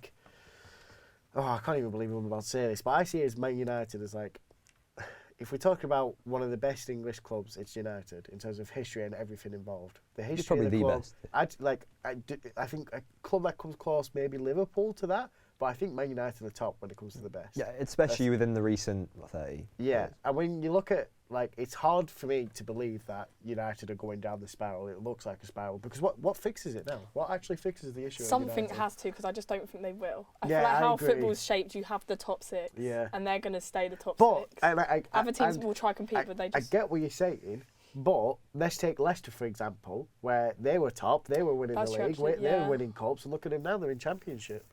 can't even believe I'm about to say this, but I see it as Man United as if we're talking about one of the best English clubs, it's United in terms of history and everything involved. The history, it's probably of the club, best. I think a club that comes close, maybe Liverpool to that. But I think Man United are the top when it comes to the best. Yeah, especially within the recent 30. Yeah, and when you look at it's hard for me to believe that United are going down the spiral. It looks like a spiral because what fixes it now? What actually fixes the issue? Something has to, because I just don't think they will. I feel like how football's shaped, you have the top 6, and they're going to stay the top 6. Other teams will try to compete, but they just... I get what you're saying, but let's take Leicester for example, where they were top, they were winning the league, they were winning cups, and look at them now, they're in Championship.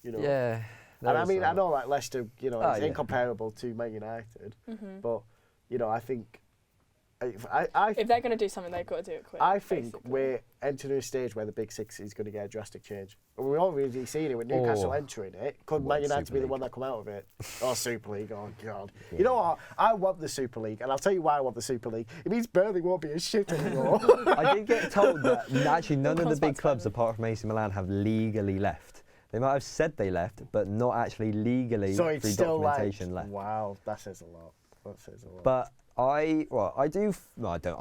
Yeah. And I mean, I know Leicester, is incomparable to Man United, but I think if they're going to do something, they've got to do it quick. I think we're entering a stage where the Big Six is going to get a drastic change. We're already seeing it with Newcastle entering it. Could Man United be the one that come out of it? Oh, Super League! Oh God! Yeah. You know what? I want the Super League, and I'll tell you why I want the Super League. It means Burnley won't be a shit anymore. I did get told that actually none of the big clubs apart from AC Milan have legally left. They might have said they left, but not actually legally through documentation left. Wow, that says a lot. But I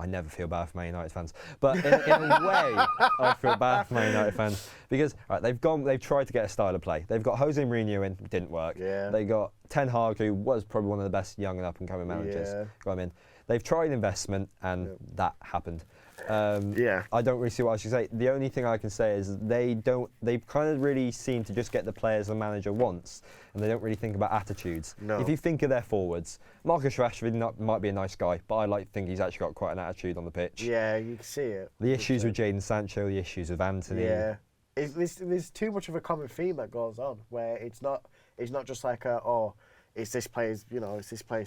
never feel bad for Man United fans. But in a way, I feel bad for Man United fans because they've tried to get a style of play. They've got Jose Mourinho in, didn't work. Yeah. They got Ten Hag, who was probably one of the best young and up and coming managers. Yeah. Got him in. They've tried investment, and that happened. I don't really see what I should say. The only thing I can say is they kind of really seem to just get the players the manager wants, and they don't really think about attitudes. No. If you think of their forwards, Marcus Rashford might be a nice guy, but I think he's actually got quite an attitude on the pitch. Yeah, you can see it. The issues with Jadon Sancho, the issues with Anthony. Yeah. there's too much of a common theme that goes on where it's not just like it's this player's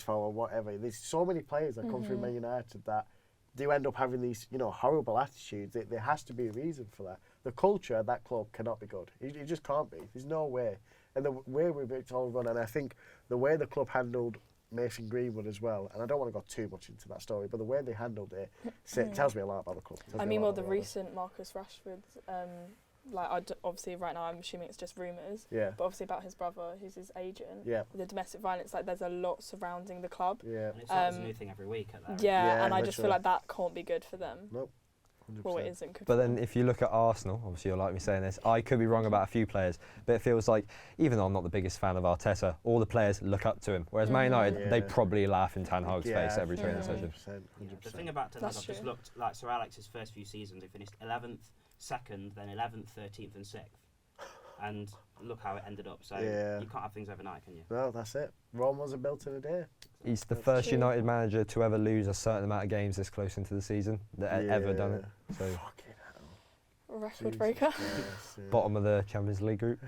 fault or whatever. There's so many players that come through Man United that do end up having these horrible attitudes. There has to be a reason for that. The culture at that club cannot be good. It just can't be. There's no way. And the way it's all run, and I think the way the club handled Mason Greenwood as well, and I don't want to go too much into that story, but the way they handled it tells me a lot about the club. The recent Marcus Rashford, obviously right now I'm assuming it's just rumours, but obviously about his brother, who's his agent, the domestic violence, like there's a lot surrounding the club. And it's like a new thing every week at that. And I just feel like that can't be good for them. Nope. 100%. Well, it isn't good. But then if you look at Arsenal, obviously you'll like me saying this, I could be wrong about a few players, but it feels like, even though I'm not the biggest fan of Arteta, all the players look up to him. Whereas Man United, they probably laugh in Ten Hag's face every training session. 100%. The thing about Ten Hag, I've just looked, like Sir Alex's first few seasons, he finished 11th, 2nd, then 11th, 13th and 6th. And look how it ended up. So you can't have things overnight, can you? No, that's it. Rome wasn't built in a day. He's the first United manager to ever lose a certain amount of games this close into the season that ever done it. So record breaker. Bottom of the Champions League group.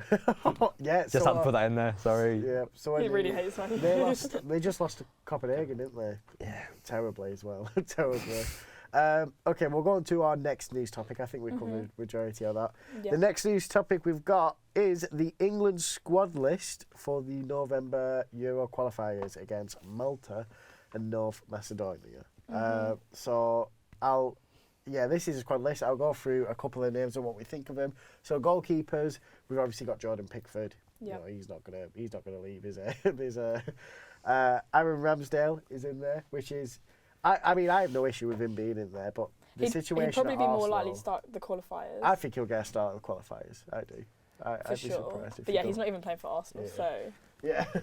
Just so had to put that in there. Sorry. Yeah. So he really hates Man. They just lost to Copenhagen, didn't they? Yeah. Terribly as well. Terribly. Okay, we'll go on to our next news topic. I think we covered the majority of that. The next news topic we've got is the England squad list for the November Euro qualifiers against Malta and North Macedonia. This is a squad list. I'll go through a couple of names and what we think of them. So goalkeepers, we've obviously got Jordan Pickford. He's not gonna leave, is he? There's Aaron Ramsdale is in there, which is. I mean, I have no issue with him being in there, but the situation he'd probably at be Arsenal, more likely to start the qualifiers. I think he'll get a start at the qualifiers. I do. I'd be sure. surprised if but he's not even playing for Arsenal, so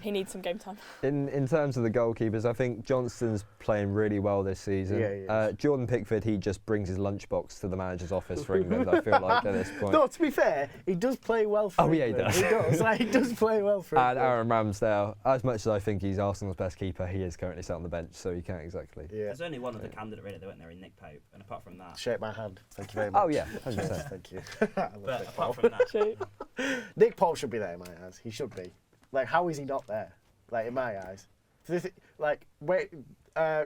he needs some game time. In terms of the goalkeepers, I think Johnston's playing really well this season. Jordan Pickford, he just brings his lunchbox to the manager's office for England, I feel like, at this point. No, to be fair, he does play well for England. He does. He does. He does play well for England. And Aaron Ramsdale, as much as I think he's Arsenal's best keeper, he is currently sat on the bench, so he can't exactly. There's only one other candidate really that went there in Nick Pope, and apart from that... Shake my hand. Thank you very much. Oh yeah, 100%. Thank you. But apart from that... Nick Pope should be there in my eyes. He should be. Like, how is he not there? Like, in my eyes.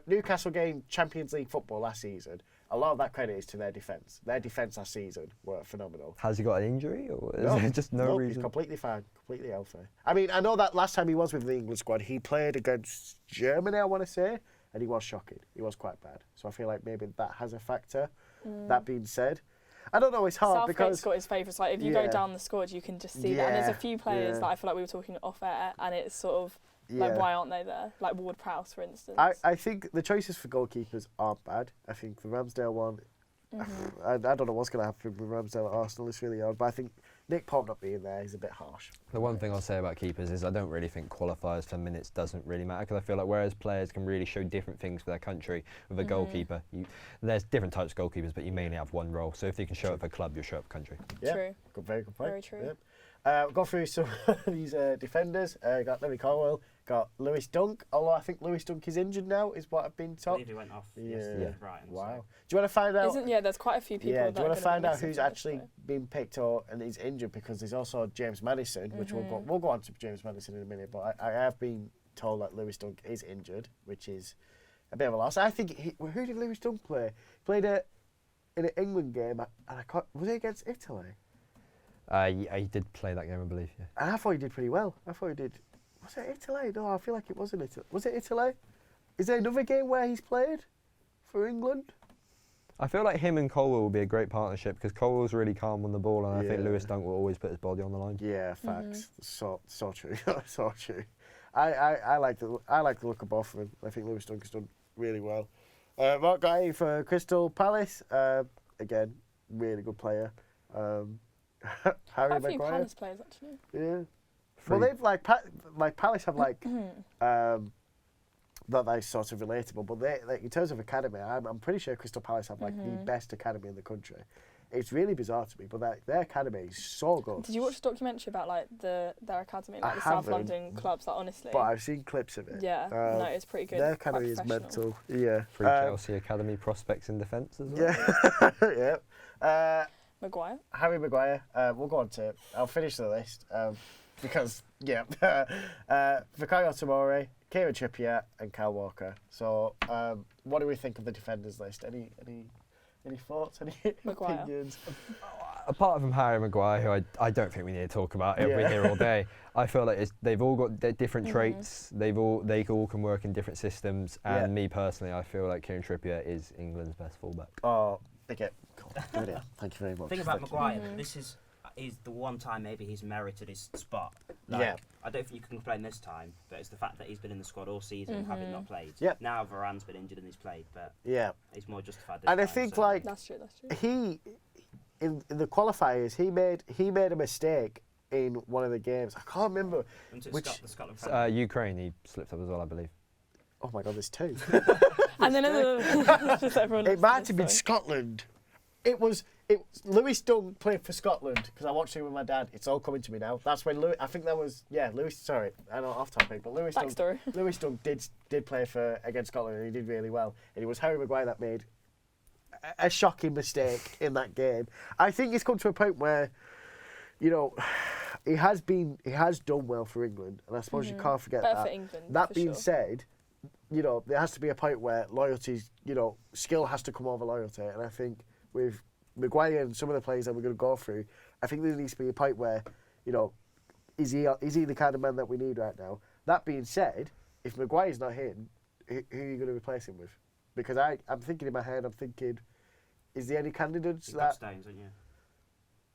Newcastle gained Champions League football last season. A lot of that credit is to their defence. Their defence last season were phenomenal. Has he got an injury, or is there just no reason? He's completely fine, completely healthy. I mean, I know that last time he was with the England squad, he played against Germany, I want to say, and he was shocking. He was quite bad. So I feel like maybe that has a factor. That being said, I don't know, it's hard because... Southgate's got his favourites. Like, if you go down the squad, you can just see that. And there's a few players that I feel like we were talking off air, and it's sort of, like, why aren't they there? Like Ward-Prowse, for instance. I think the choices for goalkeepers aren't bad. I think the Ramsdale one, I don't know what's going to happen with Ramsdale at Arsenal. It's really odd. But I think Nick Pope not being there is a bit harsh. The one thing I'll say about keepers is I don't really think qualifiers for minutes doesn't really matter, because I feel like whereas players can really show different things for their country, with a goalkeeper, there's different types of goalkeepers, but you mainly have one role. So if you can show up for a club, you'll show up for country. True. Very good point. Very true. We'll go through some of these defenders. Got Louis Colwell, got Lewis Dunk, although I think Lewis Dunk is injured now, is what I've been told. I believe he went off yesterday. Brighton. Wow. So. Do you want to find out? There's quite a few people. Yeah, do you want to find out who's actually been picked or and is injured? Because there's also James Maddison, which we'll go on to James Maddison in a minute, but I have been told that Lewis Dunk is injured, which is a bit of a loss. I think, who did Lewis Dunk play? He played in an England game, and was it against Italy? He did play that game, I believe, yeah. And I thought he did pretty well. I thought he did. Was it Italy? No, I feel like it wasn't Italy. Was it Italy? Is there another game where he's played for England? I feel like him and Colwell will be a great partnership, because Colwell's really calm on the ball, and I think Lewis Dunk will always put his body on the line. Yeah, facts. So true. So true. I like the look of both of them. I think Lewis Dunk has done really well. Mark Guy for Crystal Palace. Again, really good player. Harry a few Maguire. Palace players, actually. Yeah. Well, they've Palace have not that sort of relatable, but they in terms of academy, I'm pretty sure Crystal Palace have the best academy in the country. It's really bizarre to me, but their academy is so good. Did you watch a documentary about their academy, like the South London clubs? Like, honestly, but I've seen clips of it. Yeah, no, it's pretty good. Their academy is mental. Yeah, Free Chelsea academy prospects in defence as well. Yeah, yeah. Maguire. Harry Maguire. We'll go on to it. I'll finish the list because, Fikayo Tomori, Kieran Trippier and Kyle Walker. So what do we think of the defenders list? Any thoughts? Any Maguire. opinions? Apart from Harry Maguire, who I don't think we need to talk about, he'll be here all day. I feel like they've all got their different traits. They all can work in different systems. And me personally, I feel like Kieran Trippier is England's best fullback. Oh, okay. Brilliant. Thank you very much. The thing about Maguire, this is the one time maybe he's merited his spot. I don't think you can complain this time, but it's the fact that he's been in the squad all season, having not played. Yep. Now Varane's been injured and he's played, but he's more justified this and time. I think That's true. he in the qualifiers he made a mistake in one of the games. I can't remember which. The Scotland friendly. Ukraine, he slipped up as well, I believe. Oh my God, there's two. And then just everyone. It might have been Scotland. It was Lewis Dunk played for Scotland because I watched it with my dad. It's all coming to me now. That's when Lewis. I think that was Lewis. Sorry, I know off topic, but Lewis Dunk did play against Scotland and he did really well. And it was Harry Maguire that made a shocking mistake in that game. I think it's come to a point where, he has done well for England, and I suppose you can't forget Better that. for England, That for being sure. said, there has to be a point where loyalty's, skill has to come over loyalty, and I think with Maguire and some of the players that we're going to go through, I think there needs to be a point where, is he the kind of man that we need right now? That being said, if Maguire's not in, who are you going to replace him with? Because I'm thinking in my head, is there any candidates You've got Stones, haven't you?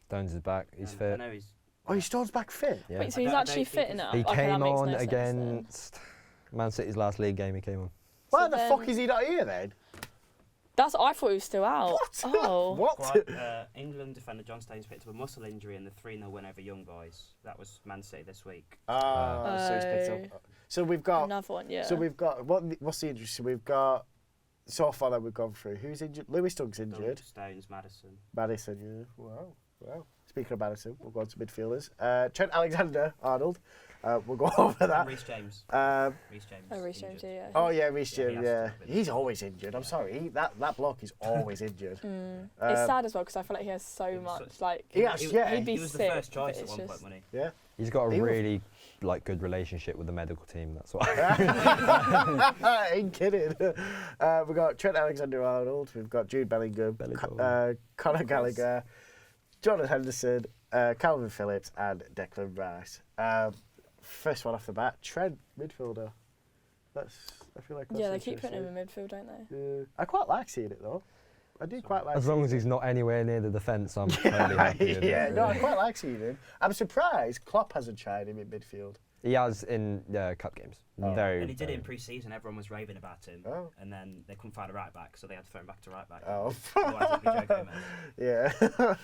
Stones is back. He's fit. I know he's. Oh, Stones back fit? Yeah. Wait, so he's actually fit now? He came that makes on no sense then. against Man City's last league game. He came on. Why So the fuck is he not here then? I thought he was still out. What? Oh. What? England defender John Stones picked up a muscle injury in the 3-0 win over Young Boys. That was Man City this week. So he's picked up. So we've got Another one, yeah. So we've got what's the injury? So we've got so far that we've gone through. Who's injured? Lewis Dunk's injured. Dunk, Stones, Madison, yeah. Wow. Speaking of Madison, we'll go on to midfielders. Trent Alexander-Arnold. We'll go over that. Reece James. Reece James. Oh, Reece James, yeah. Oh yeah, Reece James. he has to have He's always injured. I'm sorry. That bloke is always injured. It's sad as well because I feel like he has so much. Like He he'd be He was the sick, first choice but at it's one just- point, wasn't he? Yeah. He's got a He was- really good relationship with the medical team. That's why. I ain't kidding. We've got Trent Alexander-Arnold. We've got Jude Bellingham. Conor Gallagher. Jordan Henderson. Calvin Phillips and Declan Rice. First one off the bat, Trent, midfielder. I feel like that's Yeah, they keep putting him interesting. in midfield, don't they? I quite like seeing it though. I do quite like. As long as he's not anywhere near the defence, I'm totally happy with it. No, I quite like seeing him. I'm surprised Klopp hasn't tried him in midfield. He has in cup games. Oh. Very. And he did it very- in pre-season. Everyone was raving about him. Oh. And then they couldn't find a right back, so they had to throw him back to right back. Oh. Otherwise, it'd be Joe Gomez.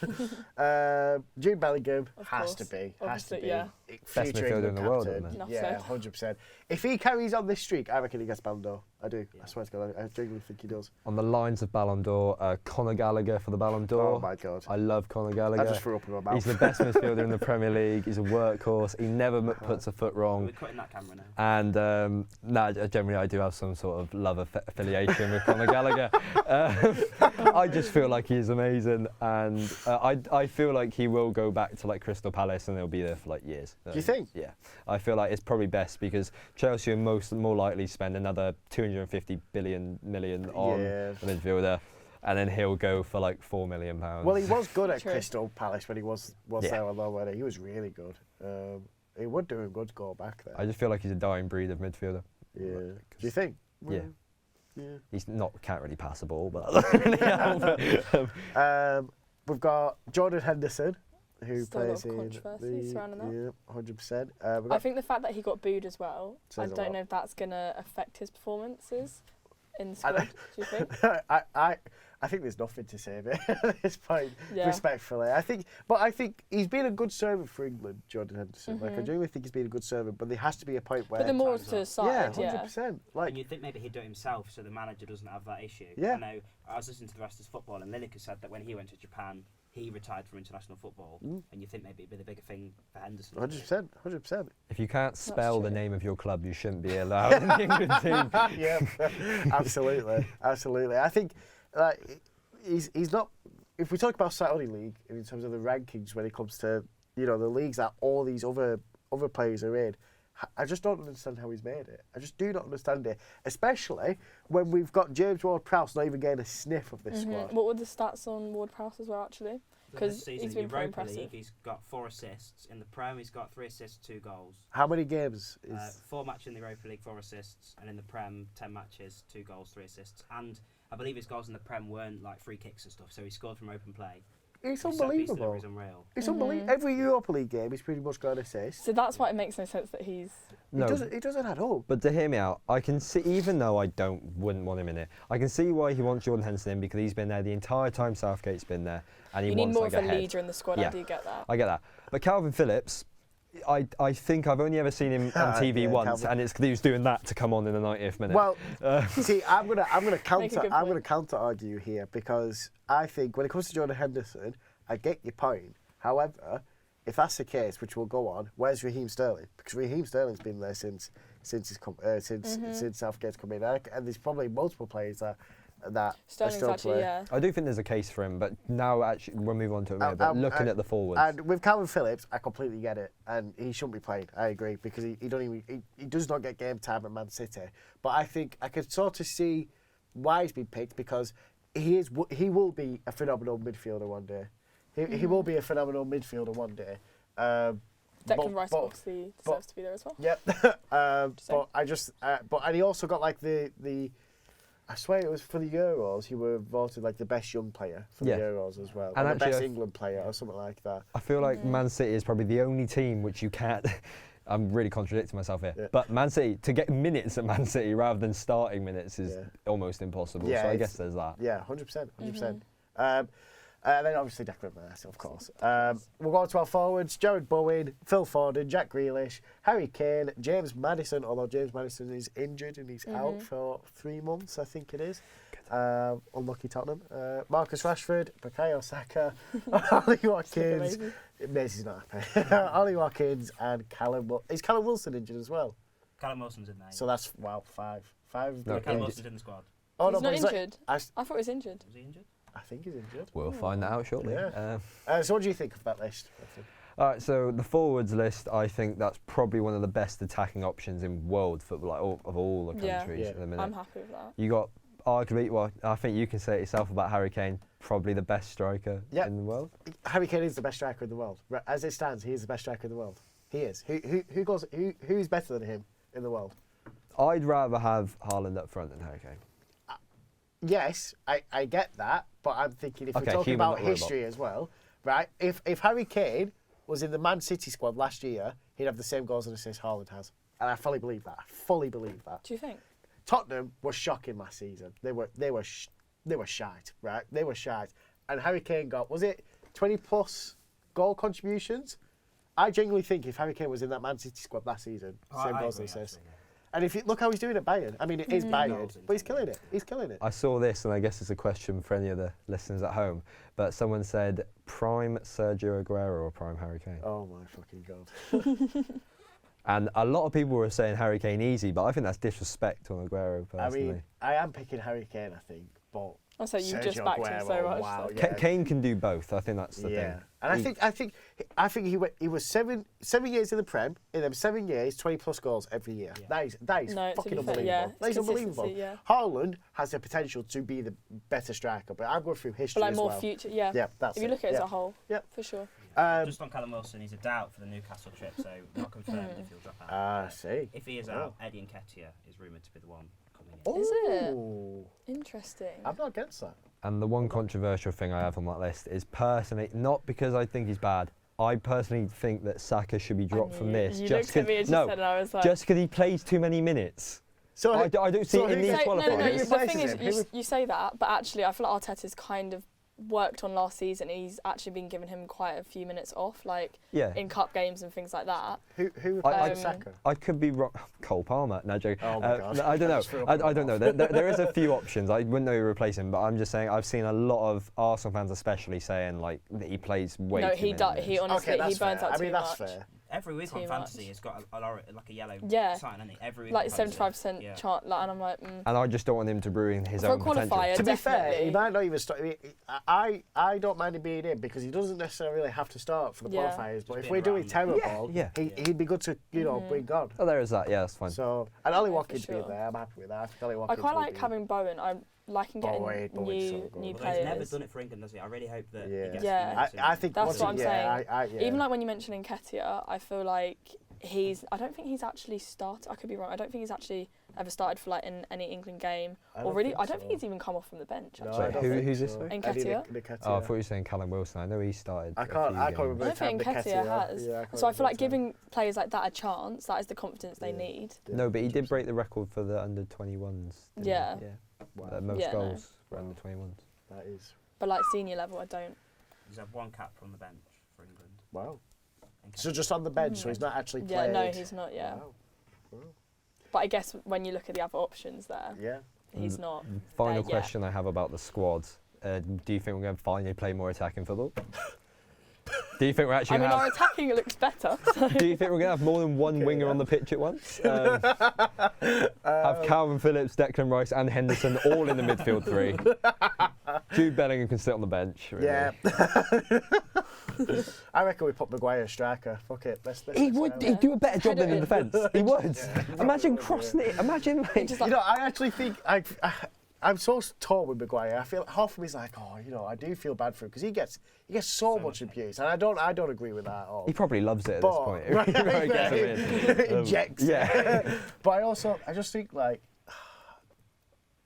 Yeah. Jude Bellingham Of has course. to be. Obviously, yeah. Best Future midfielder England in the world, captain. isn't he? Yeah, Enough 100%. If he carries on this streak, I reckon he gets Ballon d'Or. I do. Yeah. I swear to God, I genuinely think he does. On the lines of Ballon d'Or, Conor Gallagher for the Ballon d'Or. Oh my God. I love Conor Gallagher. I just threw up in my mouth. He's the best midfielder in the Premier League. He's a workhorse. He never puts a foot wrong. We're cutting that camera now. And generally I do have some sort of love affiliation with Conor Gallagher. I just feel like he's amazing, and I feel like he will go back to like Crystal Palace and he'll be there for like years. Do you think? Yeah, I feel like it's probably best because Chelsea will more likely spend another 250 million on a midfielder, and then he'll go for like £4 million. Well, he was good at True. Crystal Palace when he was there although when he was really good. It would do him good to go back there. I just feel like he's a dying breed of midfielder. Yeah. Do you think? Yeah. Yeah. He's can't really pass the ball, but that doesn't really help. We've got Jordan Henderson, who Still a lot plays of in controversy surrounding that. Yeah, 100%. We've I got think the fact that he got booed as well, I Says a don't lot. know if that's going to affect his performances in the squad. Do you think? I think there's nothing to say there at this point, Yeah. respectfully. I think he's been a good servant for England, Jordan Henderson. Like I genuinely think he's been a good servant, but there has to be a point where But the more time's to the up. side, yeah, yeah. 100%. Like And you'd think maybe he'd do it himself so the manager doesn't have that issue. Yeah. I know, I was listening to the rest of football and Lineker said that when he went to Japan, he retired from international football. And you think maybe it'd be the bigger thing for Henderson. 100%. If you can't spell the true. name of your club, you shouldn't be allowed in the England team. Yeah, absolutely. I think he's not. if we talk about Saudi League in terms of the rankings when it comes to, you know, the leagues that all these other players are in, I just don't understand how he's made it. I just do not understand it, especially when we've got James Ward-Prowse not even getting a sniff of this squad. What were the stats on Ward-Prowse as well, actually? Because he's been pretty impressive. League, he's got 4 assists. In the Prem, he's got 3 assists, 2 goals. How many games? 4 matches in the Europa League, 4 assists, and in the Prem, 10 matches, 2 goals, 3 assists. And I believe his goals in the Prem weren't like free kicks and stuff, so he scored from open play. It's unbelievable. He's unreal. It's unbelievable. Every Europa League game, he's pretty much got an assist. So that's why it makes no sense that he's... No, it doesn't add up. But to hear me out, I can see, even though I wouldn't want him in it, I can see why he wants Jordan Henderson in, because he's been there the entire time Southgate's been there, and he you need wants more like of a head. leader in the squad. Yeah. I do get that. I get that. But Calvin Phillips, I think I've only ever seen him on TV once, Calvin. and it's because he was doing that to come on in the 90th minute. Well, see, I'm gonna point. counter argue here, because I think when it comes to Jordan Henderson, I get your point. However, if that's the case, which we'll go on, where's Raheem Sterling? Because Raheem Sterling's been there since Southgate's come in, and there's probably multiple players that Sterling's are still actually, playing. I do think there's a case for him, but now actually we'll move on to it in a minute, but looking at the forwards. And with Calvin Phillips, I completely get it, and he shouldn't be playing. I agree, because he does not get game time at Man City. But I think I could sort of see why he's been picked, because he will be a phenomenal midfielder one day. He will be a phenomenal midfielder one day. Declan Rice obviously deserves to be there as well. Yep. And he also got like the I swear it was for the Euros. He was voted like the best young player for the Euros as well, and the best England player or something like that. I feel like Man City is probably the only team which you can't. I'm really contradicting myself here, but Man City, to get minutes at Man City rather than starting minutes is almost impossible. Yeah, so I guess there's that. Yeah, 100%, 100%. And then obviously Declan Rice, of course. We'll go on to our forwards: Jared Bowen, Phil Foden, Jack Grealish, Harry Kane, James Maddison, although James Maddison is injured and he's out for 3 months, I think it is. Unlucky Tottenham. Marcus Rashford, Bukayo Saka, Ollie Watkins. Macy's not happy. Ollie Watkins and Callum. Is Callum Wilson injured as well? Callum Wilson's in there. So that's, 5. No, Callum Wilson's in the squad. Oh, he's not injured? I thought he was injured. Was he injured? I think he's injured. We'll find that out shortly. Yeah. So what do you think of that list? All right, so the forwards list, I think that's probably one of the best attacking options in world football, like of all the countries at the minute. I'm happy with that. You got arguably, well, I think you can say it yourself about Harry Kane, probably the best striker in the world. Harry Kane is the best striker in the world. As it stands, he is the best striker in the world. He is. Who's better than him in the world? I'd rather have Haaland up front than Harry Kane. Yes, I get that, but I'm thinking if we're talking about history as well, right? If Harry Kane was in the Man City squad last year, he'd have the same goals and assists Haaland has, and I fully believe that. Do you think? Tottenham was shocking last season. They were shite, right? They were shite, and Harry Kane got, was it 20+ goal contributions? I genuinely think if Harry Kane was in that Man City squad last season, same goals and assists. And if you look how he's doing at Bayern, I mean, it is Bayern, but he's killing it. He's killing it. I saw this, and I guess it's a question for any of the listeners at home, but someone said, prime Sergio Aguero or prime Harry Kane? Oh, my fucking God. And a lot of people were saying Harry Kane easy, but I think that's disrespect on Aguero, personally. I mean, I am picking Harry Kane, I think, but so you just backed him so much. Wow, Kane can do both. I think that's the thing. And I think he was 7 years in the Prem. In them 7 years, 20+ goals every year. Yeah. That is fucking unbelievable. That is unbelievable. Yeah. Haaland has the potential to be the better striker, but I'm going through history but as more well. future, Yeah, that's if you look at it as a whole, for sure. Just on Callum Wilson, he's a doubt for the Newcastle trip, so not confirmed if he'll drop out. I see. If he is out, Eddie Nketiah is rumoured to be the one coming in. Oh, is it? Interesting. I'm not against that. And the one controversial thing I have on that list is personally, not because I think he's bad, I personally think that Saka should be dropped from this. You looked at me and just said, and I was like... just because he plays too many minutes. So I don't see it in these qualifiers. The thing is, you say that, but actually I feel like Arteta's kind of worked on last season. He's actually been giving him quite a few minutes off, like in cup games and things like that. Who replaced Saka? I could be wrong. Cole Palmer. No, joking. Oh my God. I don't know. I don't know. There is a few options. I wouldn't know who replace him, but I'm just saying I've seen a lot of Arsenal fans, especially, saying like that he plays way too many minutes. He honestly he burns out too much. I mean, that's fair. Every week too on fantasy, much. it's got like a yellow Yeah. sign, hasn't it? Every week. Like on fantasy. 75% Yeah. chance, like, and I'm like, And I just don't want him to ruin his For a own potential. qualifier, To be fair, definitely. he might not even start. I don't mind him being in because he doesn't necessarily have to start for the Yeah. qualifiers. But if being we're doing around. terrible, Yeah. he'd be good to bring on. Oh, there is that. Yeah, that's fine. So and Ollie Yeah, for Watkins being sure. there, I'm happy with that. I think Ollie I Watkins. quite would like be- having Bowen. I like him getting Bowen's so new good. new Although he's players. never done it for England, does he? I really hope that Yeah. he gets Yeah. minutes in- I think That's once what I'm he- yeah, saying. Even like when you mention Nketiah, I feel like I don't think he's actually started. I could be wrong. I don't think he's actually ever started for like in any England game. I don't think he's even come off from the bench. No, Actually. I don't Who- think who's this, so. sorry? Nketiah. Nketiah. Oh, I thought you were saying Callum Wilson. I know he started. I can't remember. I don't think the time Nketiah has. Yeah, can't So I feel like remember the time. giving players like that a chance, that is the confidence they Yeah. need. Yeah, No, but he did 100%. break the record for the under 21s. didn't he? Yeah. Wow. Most Yeah, no. goals for under 21s. That is But like senior level, I don't. He's had one cap from the bench for England. wow. And So just on the bench, so he's not actually Yeah, played. no, he's not. Yeah. Wow. Wow. But I guess when you look at the other options there, Yeah. he's not. Final yet. question I have about the squad. Do you think we're going to finally play more attacking football? Do you think we're actually I mean, going our attacking looks better. So. Do you think we're going to have more than one Okay, winger yeah. on the pitch at once? Have Calvin Phillips, Declan Rice and Henderson all in the midfield three. Jude Bellingham can sit on the bench. Really. Yeah. I reckon we put Maguire striker. Fuck it. Let's He would. let's He'd do a better job Header than in in. defence. He would. Yeah, Imagine would, crossing it. Imagine like. Just You like, know, I actually think I'm so torn with Maguire. I feel half of me's like, oh, you know, I do feel bad for him because he gets so much abuse, and I don't agree with that at all. He probably loves it at But- this point. He really gets him in. Injects. Yeah. But I just think like.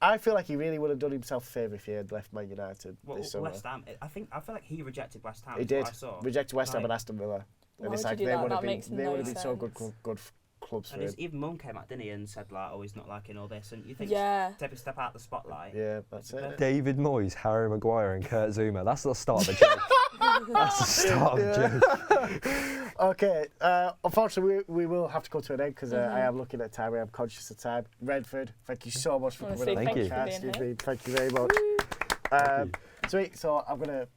I feel like he really would have done himself a favour if he had left Man United Well, this summer. West Ham. I feel like he rejected West Ham. He is did. what I saw. Rejected West Ham Like, and Aston Villa. Why And it's would you like do they that? would have That been makes they no would have been so good sense. clubs for And him. even Mum came out, didn't he, and said like, "Oh, he's not liking all this." And you think, Yeah. step out the spotlight. Yeah, that's it. David Moyes, Harry Maguire, and Kurt Zouma. That's the start of the joke. That's the start of the joke. Okay, unfortunately we will have to come to an end because I am looking at time. I am conscious of time. Redford, thank you so much for Honestly, coming on the thank you for podcast. being here. Thank you very much. Sweet. So I'm gonna.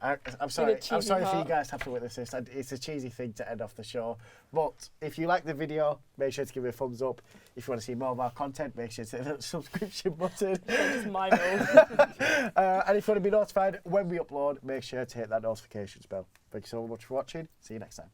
I'm sorry. cheesy I'm sorry for you part. guys to have to witness this. It's a cheesy thing to end off the show. But if you like the video, make sure to give it a thumbs up. If you want to see more of our content, make sure to hit the subscription button. Just my role. And if you want to be notified when we upload, make sure to hit that notifications bell. Thank you so much for watching. See you next time.